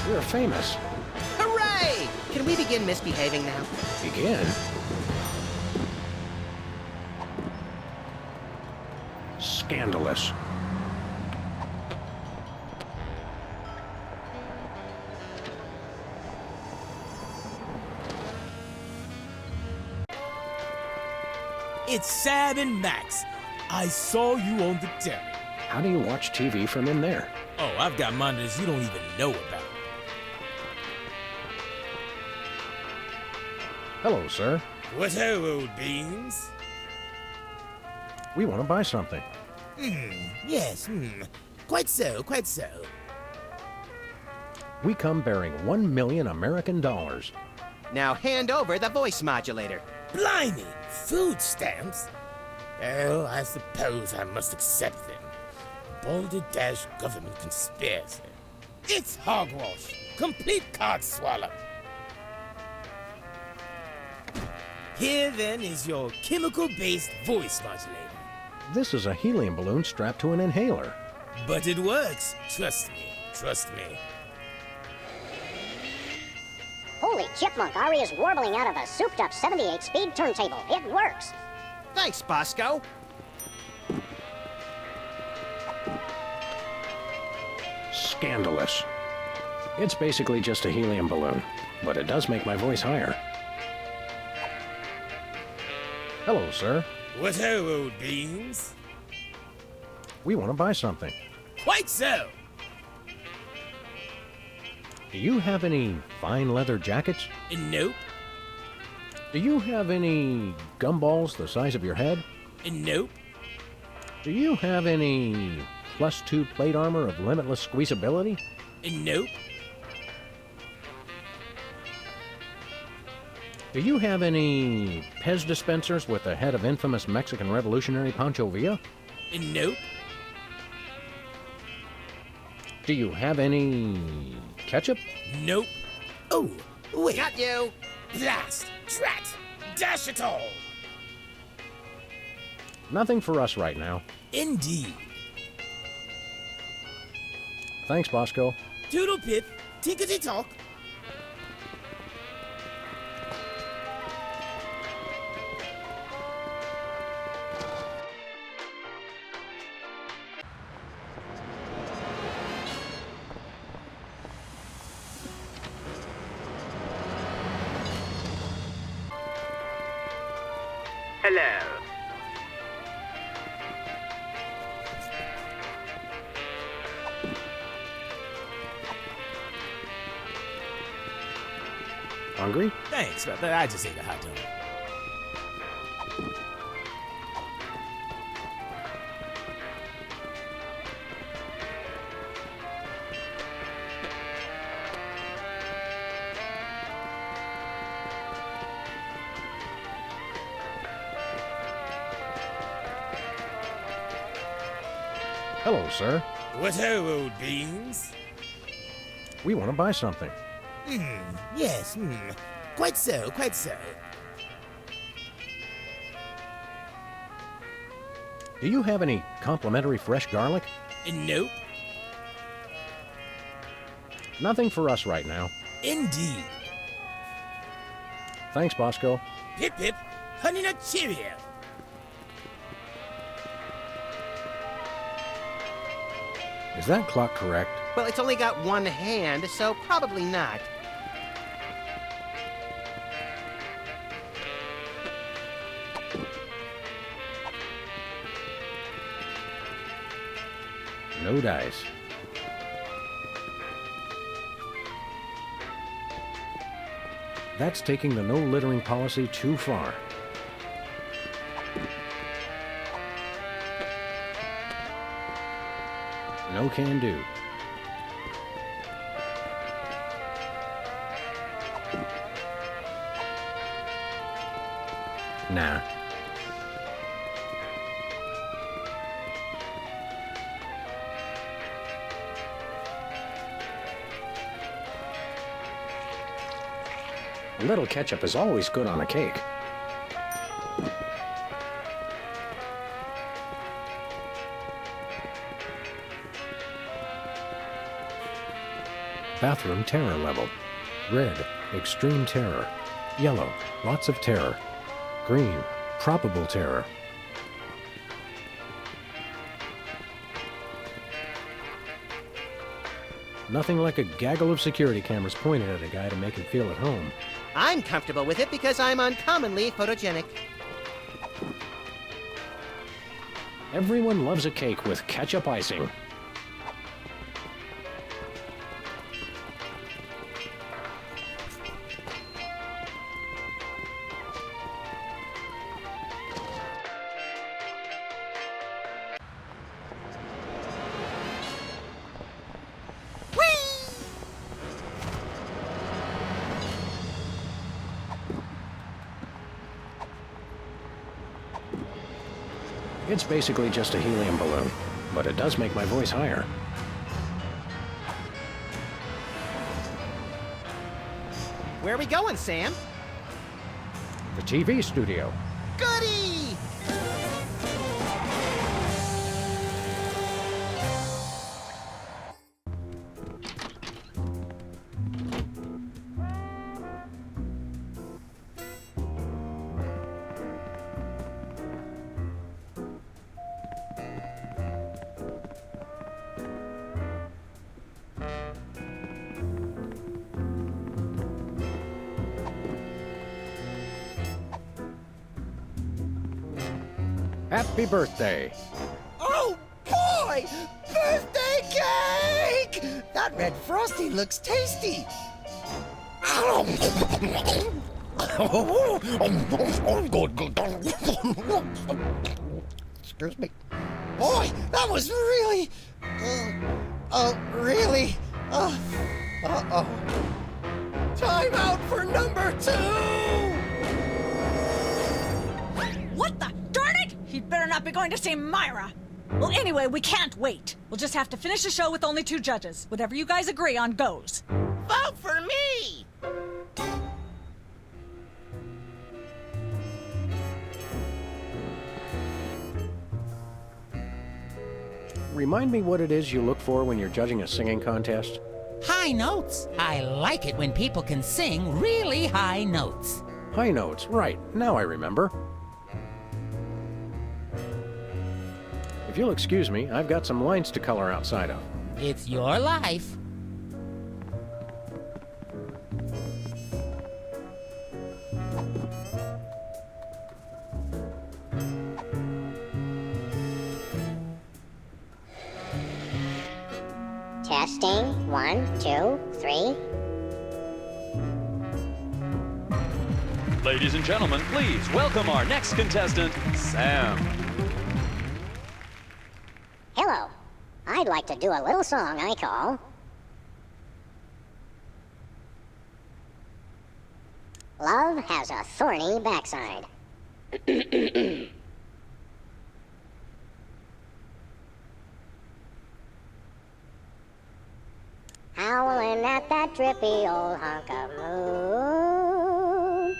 We're famous.
Hooray! Can we begin misbehaving now?
Begin? Scandalous.
It's Sam and Max. I saw you on the telly.
How do you watch TV from in there?
Oh, I've got monitors you don't even know about.
Hello, sir.
What ho, old beans?
We want to buy something.
Yes, Quite so, quite so.
We come bearing 1 million American dollars.
Now hand over the voice modulator.
Blimey, food stamps? Oh, I suppose I must accept them. Balderdash government conspiracy. It's hogwash. Complete card swallow. Here then is your chemical-based voice modulator.
This is a helium balloon strapped to an inhaler.
But it works. Trust me. Trust me.
Holy chipmunk, Ari is warbling out of a souped-up 78-speed turntable. It works.
Thanks, Bosco.
Scandalous. It's basically just a helium balloon, but it does make my voice higher. Hello, sir.
What ho, old beans?
We want to buy something.
Quite so.
Do you have any fine leather jackets?
Nope.
Do you have any gumballs the size of your head?
Nope.
Do you have any +2 plate armor of limitless squeezability?
Nope.
Do you have any Pez dispensers with the head of infamous Mexican revolutionary Pancho Villa?
Nope.
Do you have any ketchup?
Nope. Oh, wait.
Got you.
Blast! Drat! Dash it all!
Nothing for us right now.
Indeed.
Thanks, Bosco.
Toodle pip, tinkety talk.
Hello.
Hungry?
Thanks, but I just ate a hot dog.
Hello, sir.
What ho, old beans?
We want to buy something.
Yes, Quite so, quite so.
Do you have any complimentary fresh garlic?
Nope.
Nothing for us right now.
Indeed.
Thanks, Bosco.
Pip pip, honey nut Cheerio.
Is that clock correct?
Well, it's only got one hand, so probably not.
No dice. That's taking the no littering policy too far. No can do. Nah. A little ketchup is always good on a cake. Bathroom terror level. Red, extreme terror. Yellow, lots of terror. Green, probable terror. Nothing like a gaggle of security cameras pointed at a guy to make him feel at home.
I'm comfortable with it because I'm uncommonly photogenic.
Everyone loves a cake with ketchup icing. It's basically just a helium balloon, but it does make my voice higher.
Where are we going, Sam?
The TV studio.
Goody!
Happy birthday!
Oh boy! Birthday cake! That red frosty looks tasty. Excuse me. Boy, that was really... really... uh-oh. Time out for number 2!
What the? Darn it! He'd better not be going to see Myra. Well, anyway, we can't wait. We'll just have to finish the show with only 2 judges. Whatever you guys agree on goes.
Vote for me!
Remind me what it is you look for when you're judging a singing contest?
High notes. I like it when people can sing really high notes.
High notes, right. Now I remember. If you'll excuse me, I've got some lines to color outside of.
It's your life.
Testing. 1, 2, 3.
Ladies and gentlemen, please welcome our next contestant, Sam.
Hello. I'd like to do a little song I call... Love Has a Thorny Backside. Howling at that drippy old hunk of moon.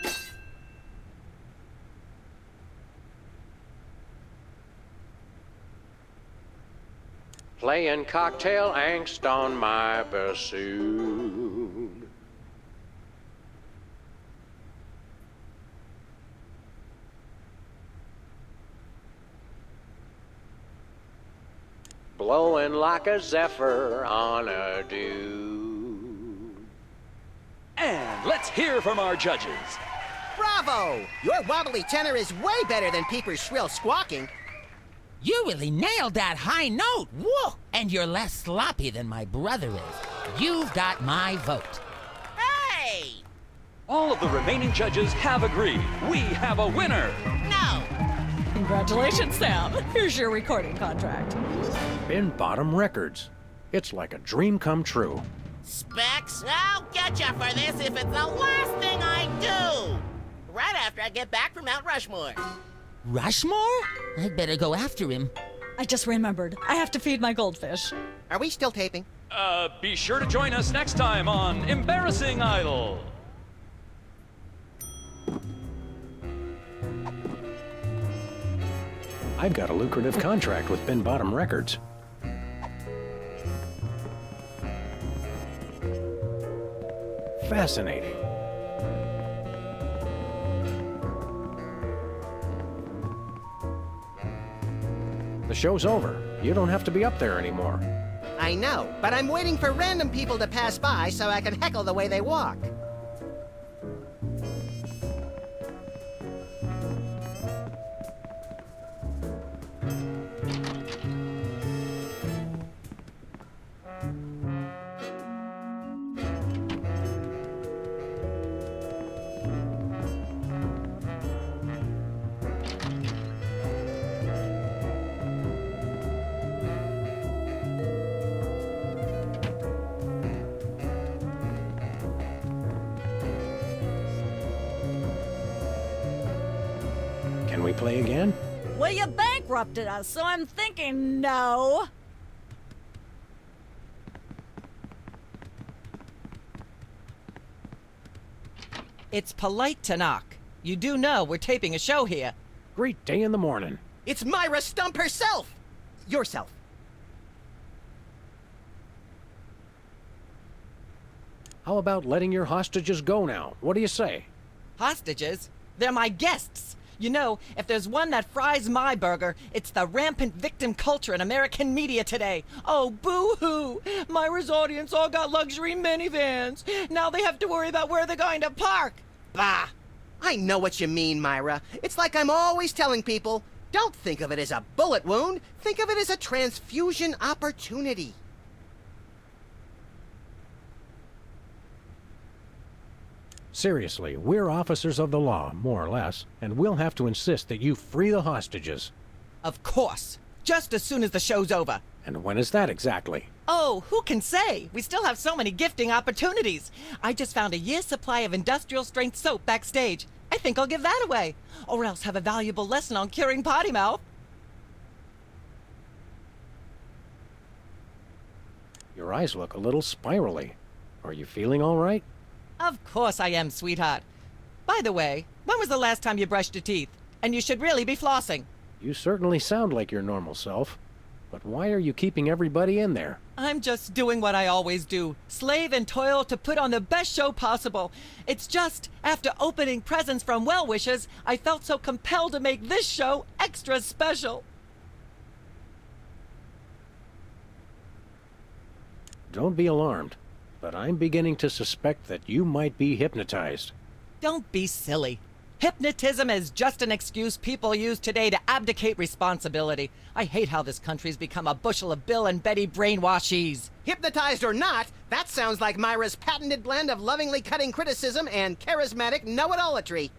Playing cocktail angst on my bassoon. Blowing like a zephyr on a dune.
And let's hear from our judges.
Bravo! Your wobbly tenor is way better than Peeper's shrill squawking.
You really nailed that high note. Whoa! And you're less sloppy than my brother is. You've got my vote.
Hey!
All of the remaining judges have agreed. We have a winner!
No!
Congratulations, Sam. Here's your recording contract.
Bin Bottom Records. It's like a dream come true.
Specs, I'll get you for this if it's the last thing I do! Right after I get back from Mount Rushmore.
Rushmore? I'd better go after him.
I just remembered. I have to feed my goldfish.
Are we still taping?
Be sure to join us next time on Embarrassing Idol.
I've got a lucrative contract with Bin Bottom Records. Fascinating. The show's over. You don't have to be up there anymore.
I know, but I'm waiting for random people to pass by so I can heckle the way they walk.
Can we play again?
Well, you bankrupted us, so I'm thinking no.
It's polite to knock. You do know we're taping a show here.
Great day in the morning.
It's Myra Stump herself! Yourself.
How about letting your hostages go now? What do you say?
Hostages? They're my guests. You know, if there's one that fries my burger, it's the rampant victim culture in American media today. Oh, boo-hoo! Myra's audience all got luxury minivans. Now they have to worry about where they're going to park. Bah!
I know what you mean, Myra. It's like I'm always telling people, don't think of it as a bullet wound. Think of it as a transfusion opportunity.
Seriously, we're officers of the law, more or less, and we'll have to insist that you free the hostages.
Of course. Just as soon as the show's over.
And when is that exactly?
Oh, who can say? We still have so many gifting opportunities. I just found a year's supply of industrial-strength soap backstage. I think I'll give that away. Or else have a valuable lesson on curing potty mouth.
Your eyes look a little spirally. Are you feeling all right?
Of course I am, sweetheart. By the way, when was the last time you brushed your teeth? And you should really be flossing.
You certainly sound like your normal self. But why are you keeping everybody in there?
I'm just doing what I always do. Slave and toil to put on the best show possible. It's just, after opening presents from well-wishers, I felt so compelled to make this show extra special.
Don't be alarmed, but I'm beginning to suspect that you might be hypnotized.
Don't be silly. Hypnotism is just an excuse people use today to abdicate responsibility. I hate how this country's become a bushel of Bill and Betty brainwashies.
Hypnotized or not, that sounds like Myra's patented blend of lovingly cutting criticism and charismatic know-it-allatry.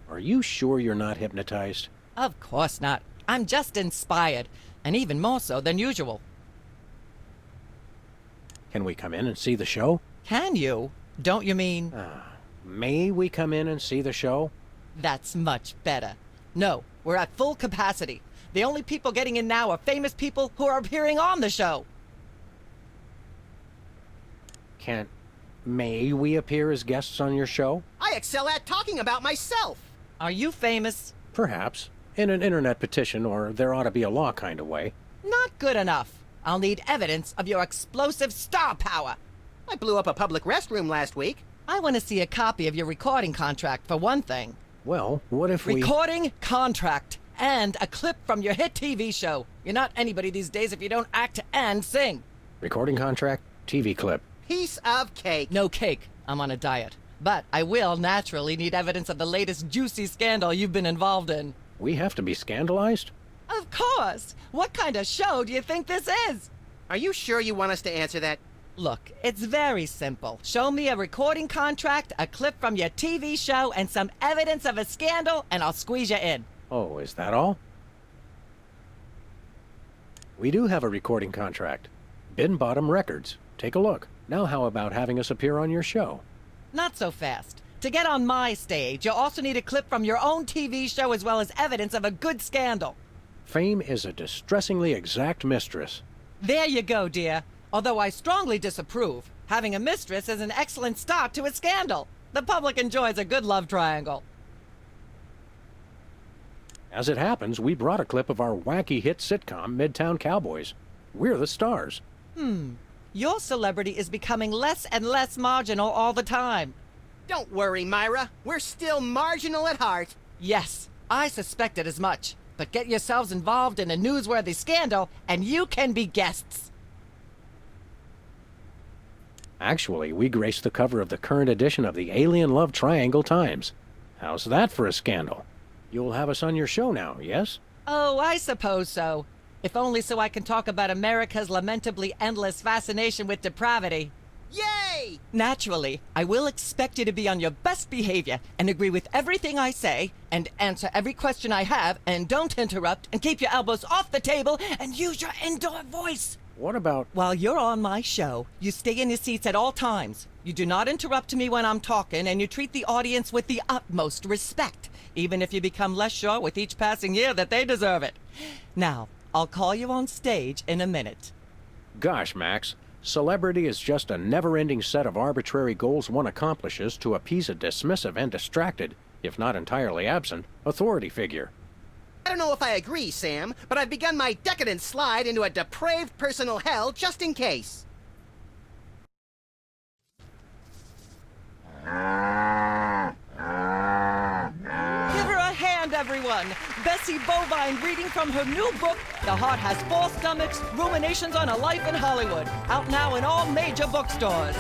Are you sure you're not hypnotized?
Of course not. I'm just inspired, and even more so than usual.
Can we come in and see the show?
Can you? Don't you mean...
May we come in and see the show?
That's much better. No, we're at full capacity. The only people getting in now are famous people who are appearing on the show.
May we appear as guests on your show?
I excel at talking about myself.
Are you famous?
Perhaps. In an internet petition, or there ought to be a law kind of way.
Not good enough. I'll need evidence of your explosive star power.
I blew up a public restroom last week.
I want to see a copy of your recording contract, for one thing.
Well, what if we...
Recording contract. And a clip from your hit TV show. You're not anybody these days if you don't act and sing.
Recording contract, TV clip.
Piece of cake.
No cake. I'm on a diet. But I will naturally need evidence of the latest juicy scandal you've been involved in.
We have to be scandalized?
Of course! What kind of show do you think this is?
Are you sure you want us to answer that?
Look, it's very simple. Show me a recording contract, a clip from your TV show, and some evidence of a scandal, and I'll squeeze you in.
Oh, is that all? We do have a recording contract. Bin Bottom Records. Take a look. Now how about having us appear on your show?
Not so fast. To get on my stage, you'll also need a clip from your own TV show as well as evidence of a good scandal.
Fame is a distressingly exact mistress.
There you go, dear. Although I strongly disapprove. Having a mistress is an excellent start to a scandal. The public enjoys a good love triangle.
As it happens, we brought a clip of our wacky hit sitcom, Midtown Cowboys. We're the stars.
Your celebrity is becoming less and less marginal all the time.
Don't worry, Myra. We're still marginal at heart.
Yes, I suspected as much. But get yourselves involved in a newsworthy scandal, and you can be guests.
Actually, we graced the cover of the current edition of the Alien Love Triangle Times. How's that for a scandal? You'll have us on your show now, yes?
Oh, I suppose so. If only so I can talk about America's lamentably endless fascination with depravity.
Yay!
Naturally, I will expect you to be on your best behavior and agree with everything I say and answer every question I have and don't interrupt and keep your elbows off the table and use your indoor voice.
What about...
While you're on my show, you stay in your seats at all times. You do not interrupt me when I'm talking, and you treat the audience with the utmost respect, even if you become less sure with each passing year that they deserve it. Now, I'll call you on stage in a minute.
Gosh, Max. Celebrity is just a never-ending set of arbitrary goals one accomplishes to appease a dismissive and distracted, if not entirely absent, authority figure.
I don't know if I agree, Sam, but I've begun my decadent slide into a depraved personal hell just in case.
Give her a hand, everyone! Bessie Bovine reading from her new book, The Heart Has Four Stomachs, Ruminations on a Life in Hollywood, out now in all major bookstores.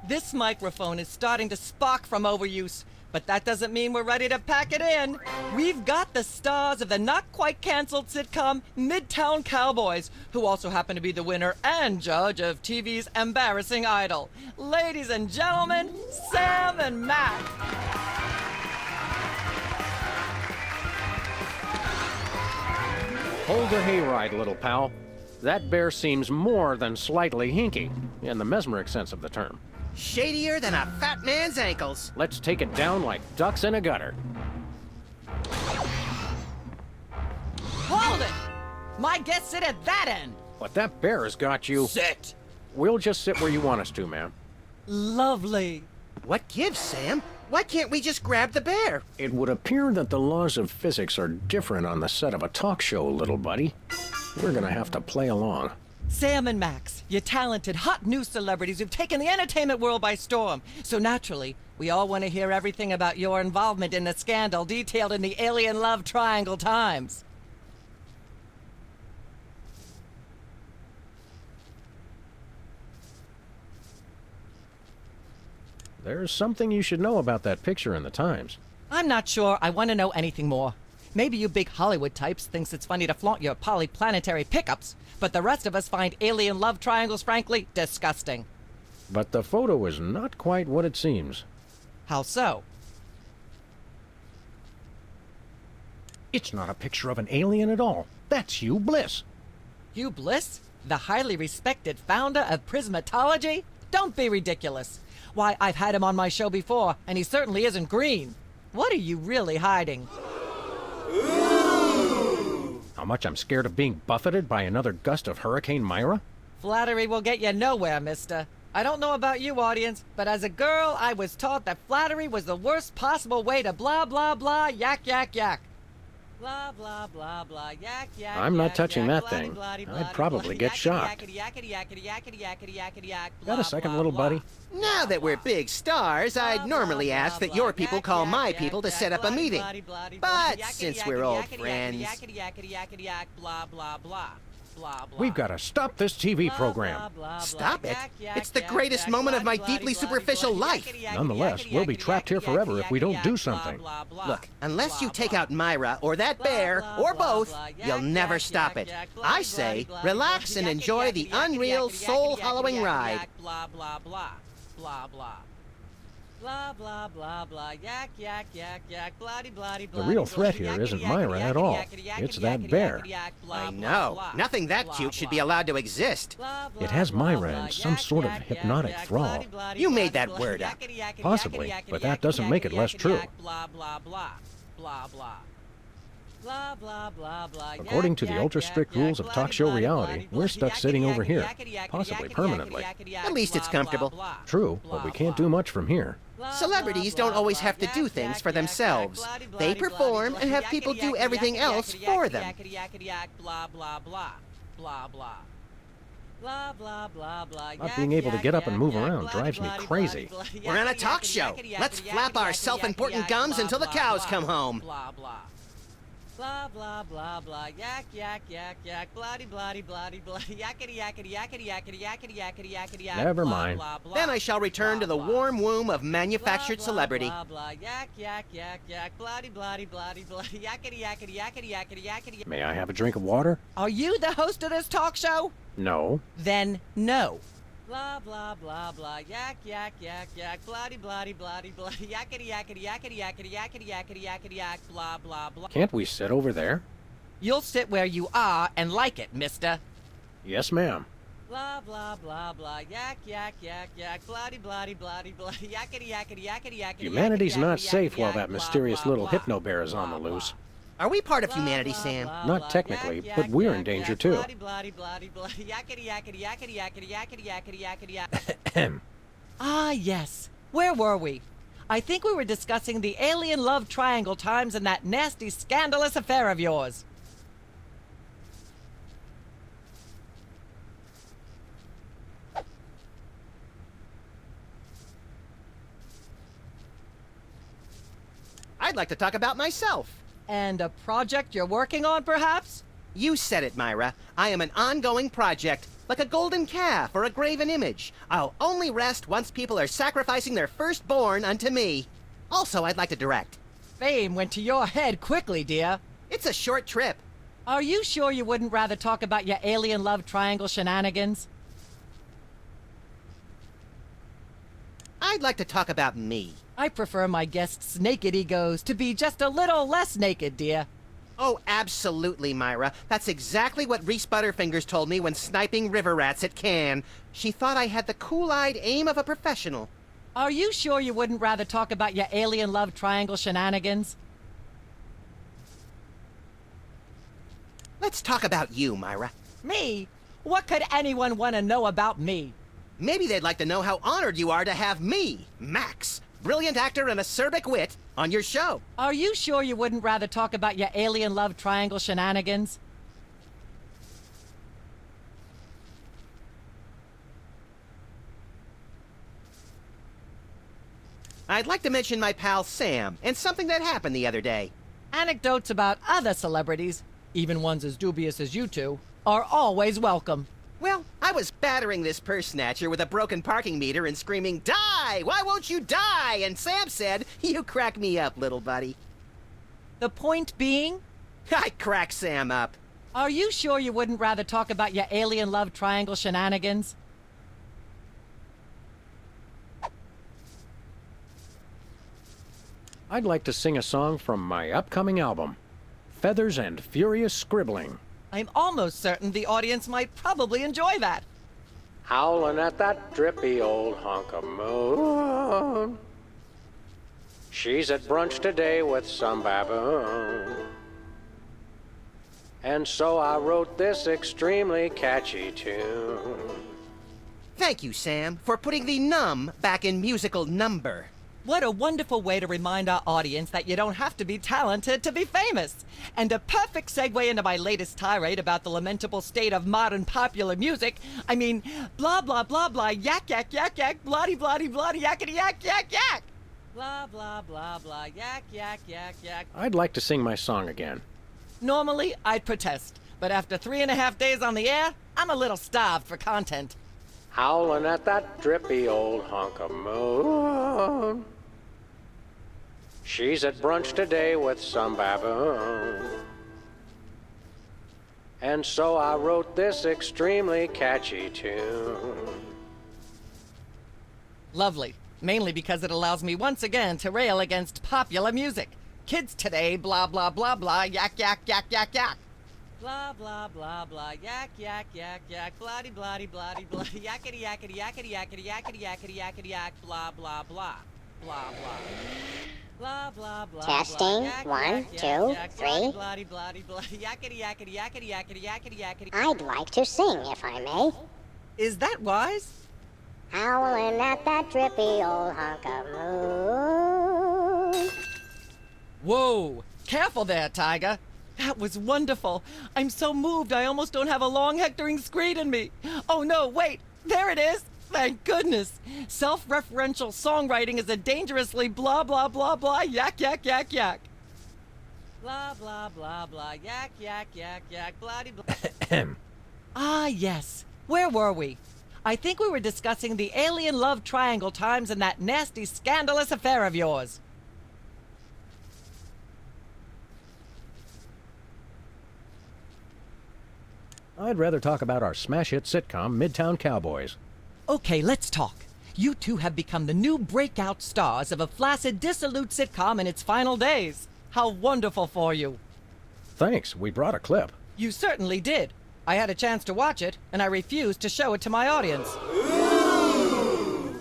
This microphone is starting to spark from overuse, but that doesn't mean we're ready to pack it in. We've got the stars of the not-quite-canceled sitcom Midtown Cowboys, who also happen to be the winner and judge of TV's Embarrassing Idol. Ladies and gentlemen, Sam and Matt.
Hold the hayride, little pal. That bear seems more than slightly hinky, in the mesmeric sense of the term.
Shadier than a fat man's ankles.
Let's take it down like ducks in a gutter.
Hold it! My guests sit at that end.
But that bear has got you...
Sit!
We'll just sit where you want us to, ma'am.
Lovely.
What gives, Sam? Why can't we just grab the bear?
It would appear that the laws of physics are different on the set of a talk show, little buddy. We're gonna have to play along.
Sam and Max, you're talented, hot new celebrities who've taken the entertainment world by storm. So naturally, we all want to hear everything about your involvement in the scandal detailed in the Alien Love Triangle Times.
There's something you should know about that picture in the Times.
I'm not sure I want to know anything more. Maybe you big Hollywood types thinks it's funny to flaunt your polyplanetary pickups, but the rest of us find alien love triangles, frankly, disgusting.
But the photo is not quite what it seems.
How so?
It's not a picture of an alien at all. That's Hugh Bliss.
Hugh Bliss? The highly respected founder of Prismatology? Don't be ridiculous. Why, I've had him on my show before, and he certainly isn't green. What are you really hiding?
How much I'm scared of being buffeted by another gust of Hurricane Myra?
Flattery will get you nowhere, mister. I don't know about you, audience, but as a girl, I was taught that flattery was the worst possible way to blah, blah, blah, yak, yak, yak. Blah, blah, blah, blah, yak, yak,
I'm not
yak,
touching
yak,
that thing.
bloody,
I'd probably get shocked. Got a second, little buddy?
Now that we're big stars, I'd normally ask that your people call my people to set up a meeting. But since we're old friends...
blah, blah, blah.
We've got to stop this TV program.
Stop it? It's the greatest moment of my deeply superficial life.
Nonetheless, we'll be trapped here forever if we don't do something.
Look, unless you take out Myra or that bear or both, you'll never stop it. I say, relax and enjoy the unreal, soul-hollowing ride.
Blah, blah, blah. Blah, blah. Blah, blah, blah, blah, yak, yak, yak, yak, bloody, bloody,
The real threat here isn't Myra at all. It's that bear.
I know. Nothing that cute should be allowed to exist.
It has Myra in some sort of hypnotic thrall.
You made that word up.
Possibly, but that doesn't make it less true.
Blah, blah, blah. Blah, blah. Blah, blah, blah, blah.
According to the ultra-strict rules of talk show reality, we're stuck sitting over here, possibly permanently.
At least it's comfortable.
True, but we can't do much from here.
Celebrities don't always have to do things for themselves. They perform and have people do everything else for them.
Blah, blah, blah. Blah, blah. Blah, blah, blah, blah.
Not being able to get up and move around drives me crazy.
We're on a talk show. Let's flap our self-important gums until the cows come home.
Blah, blah. Blah, blah, blah, blah, yak, yak, yak, yak, bloody, bloody, bloody, bloody, yakety, yakety, yakety, yakety, yakety, yakety, yakety, yak.
Never mind.
Then I shall return to the warm womb of manufactured celebrity.
Blah, blah, yak, yak, yak, yak, bloody, bloody, bloody, bloody, yakety, yakety, yakety, yakety, yakety.
May I have a drink of water?
Are you the host of this talk show?
No.
Then no. Blah, blah, blah, blah, yak, yak, yak, yak, bloody, bloody, bloody, bloody, yakety, yakety, yakety, yakety, yakety, yakety, yakety, yak, blah, blah, blah.
Can't we sit over there?
You'll sit where you are and like it, mister.
Yes, ma'am.
Blah, blah, blah, blah, yak, yak, yak, yak, bloody, bloody, bloody, bloody, yakety, yakety, yakety, yakety.
Humanity's not safe while that mysterious little hypno-bear is on the loose.
Are we part of humanity, Sam?
Not technically, but we're in danger too.
Ah, yes. Where were we? I think we were discussing the alien love triangle times and that nasty, scandalous affair of yours.
I'd like to talk about myself.
And a project you're working on, perhaps?
You said it, Myra. I am an ongoing project, like a golden calf or a graven image. I'll only rest once people are sacrificing their firstborn unto me. Also, I'd like to direct.
Fame went to your head quickly, dear.
It's a short trip.
Are you sure you wouldn't rather talk about your alien love triangle shenanigans?
I'd like to talk about me.
I prefer my guests' naked egos to be just a little less naked, dear.
Oh, absolutely, Myra. That's exactly what Reese Butterfingers told me when sniping river rats at Cannes. She thought I had the cool-eyed aim of a professional.
Are you sure you wouldn't rather talk about your alien love triangle shenanigans?
Let's talk about you, Myra.
Me? What could anyone want to know about me?
Maybe they'd like to know how honored you are to have me, Max, brilliant actor and acerbic wit, on your show.
Are you sure you wouldn't rather talk about your alien love triangle shenanigans?
I'd like to mention my pal Sam and something that happened the other day.
Anecdotes about other celebrities, even ones as dubious as you two, are always welcome.
Well, I was battering this purse snatcher with a broken parking meter and screaming, "Die! Why won't you die?" And Sam said, "You crack me up, little buddy."
The point being?
I crack Sam up.
Are you sure you wouldn't rather talk about your alien love triangle shenanigans?
I'd like to sing a song from my upcoming album, Feathers and Furious Scribbling.
I'm almost certain the audience might probably enjoy that.
Howling at that drippy old hunk of moon. She's at brunch today with some baboon. And so I wrote this extremely catchy tune.
Thank you, Sam, for putting the num back in musical number.
What a wonderful way to remind our audience that you don't have to be talented to be famous. And a perfect segue into my latest tirade about the lamentable state of modern popular music. I mean, blah, blah, blah, blah, yak, yak, yak, yak, bloody, bloody, bloody, yakety, yak, yak, yak. Blah, blah, blah, blah, yak, yak, yak, yak.
I'd like to sing my song again.
Normally, I'd protest. But after 3.5 days on the air, I'm a little starved for content.
Howling at that drippy old hunk of moon. She's at brunch today with some baboon. And so I wrote this extremely catchy tune.
Lovely. Mainly because it allows me once again to rail against popular music. Kids today, blah blah blah blah, yak yak yak yak yak. Blah blah blah blah, yak yak yak yak, bloody bloody bloody bloody, yakety yakety yakety yakety yakety yakety yakety yak, blah blah blah, blah blah. Blah blah blah.
Testing.
Blah, yak,
1,
yak,
2,
yak,
3.
Bloody bloody bloody, yakety yakety yakety yakety yakety yakety.
I'd like to sing, if I may.
Is that wise?
Howling at that drippy old hunk of moon.
Whoa! Careful there, Tiger. That was wonderful. I'm so moved I almost don't have a long hectoring screed in me. Oh no, wait! There it is! Thank goodness! Self-referential songwriting is a dangerously blah blah blah blah yak yak yak yak. Blah blah blah blah yak yak yak yak bloody blah. Ah yes. Where were we? I think we were discussing the alien love triangle times and that nasty scandalous affair of yours.
I'd rather talk about our smash hit sitcom, Midtown Cowboys.
Okay, let's talk. You two have become the new breakout stars of a flaccid, dissolute sitcom in its final days. How wonderful for you.
Thanks, we brought a clip.
You certainly did. I had a chance to watch it, and I refused to show it to my audience.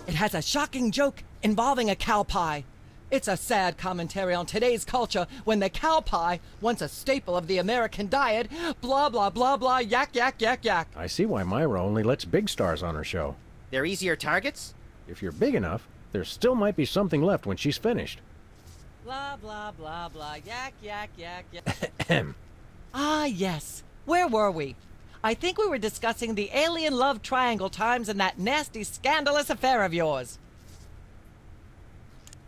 It has a shocking joke involving a cow pie. It's a sad commentary on today's culture when the cow pie, once a staple of the American diet, blah blah blah blah yak yak yak yak.
I see why Myra only lets big stars on her show.
They're easier targets?
If you're big enough, there still might be something left when she's finished.
Blah blah blah blah yak yak yak yak. Ah yes. Where were we? I think we were discussing the alien love triangle times and that nasty scandalous affair of yours.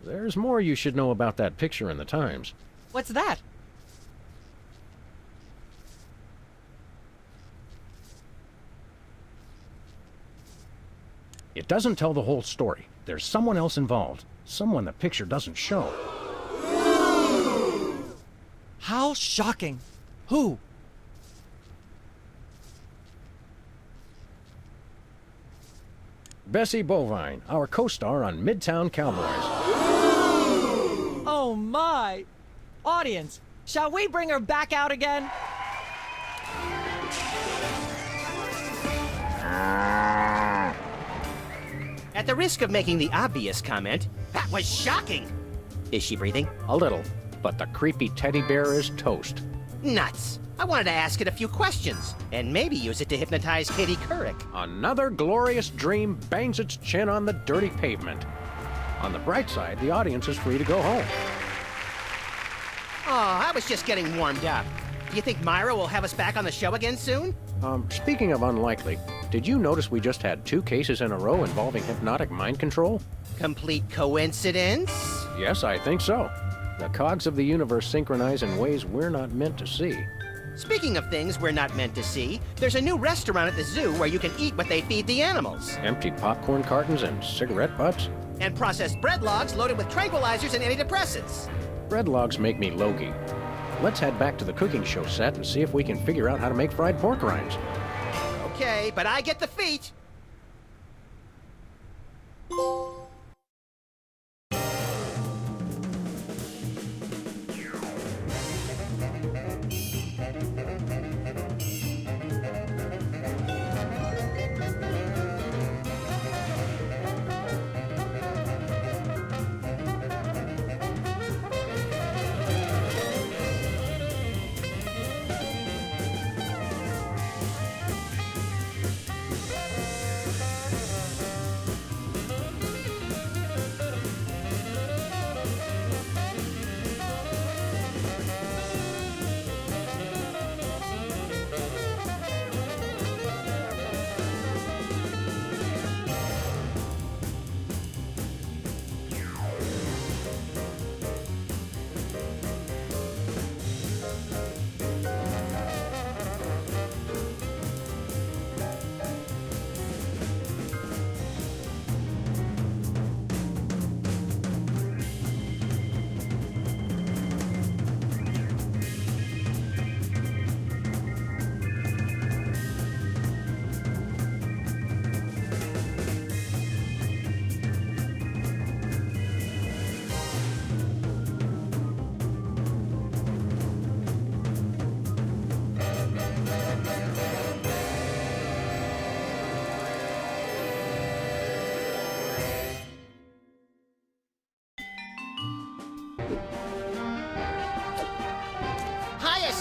There's more you should know about that picture in the Times.
What's that?
It doesn't tell the whole story. There's someone else involved. Someone the picture doesn't show.
How shocking. Who?
Bessie Bovine, our co-star on Midtown Cowboys.
Oh my! Audience, shall we bring her back out again?
At the risk of making the obvious comment, that was shocking! Is she breathing?
A little, but the creepy teddy bear is toast.
Nuts! I wanted to ask it a few questions, and maybe use it to hypnotize Katie Couric.
Another glorious dream bangs its chin on the dirty pavement. On the bright side, the audience is free to go home.
Oh, I was just getting warmed up. Do you think Myra will have us back on the show again soon?
Speaking of unlikely, did you notice we just had 2 cases in a row involving hypnotic mind control?
Complete coincidence?
Yes, I think so. The cogs of the universe synchronize in ways we're not meant to see.
Speaking of things we're not meant to see, there's a new restaurant at the zoo where you can eat what they feed the animals.
Empty popcorn cartons and cigarette butts?
And processed bread logs loaded with tranquilizers and antidepressants.
Bread logs make me logy. Let's head back to the cooking show set and see if we can figure out how to make fried pork rinds.
Okay, but I get the feet.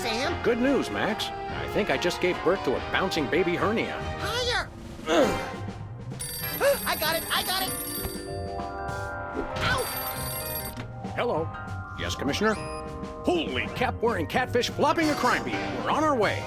Sam.
Good news, Max. I think I just gave birth to a bouncing baby hernia.
Higher! I got it! Ow!
Hello. Yes, Commissioner? Holy cap-wearing catfish flopping a crime beat. We're on our way.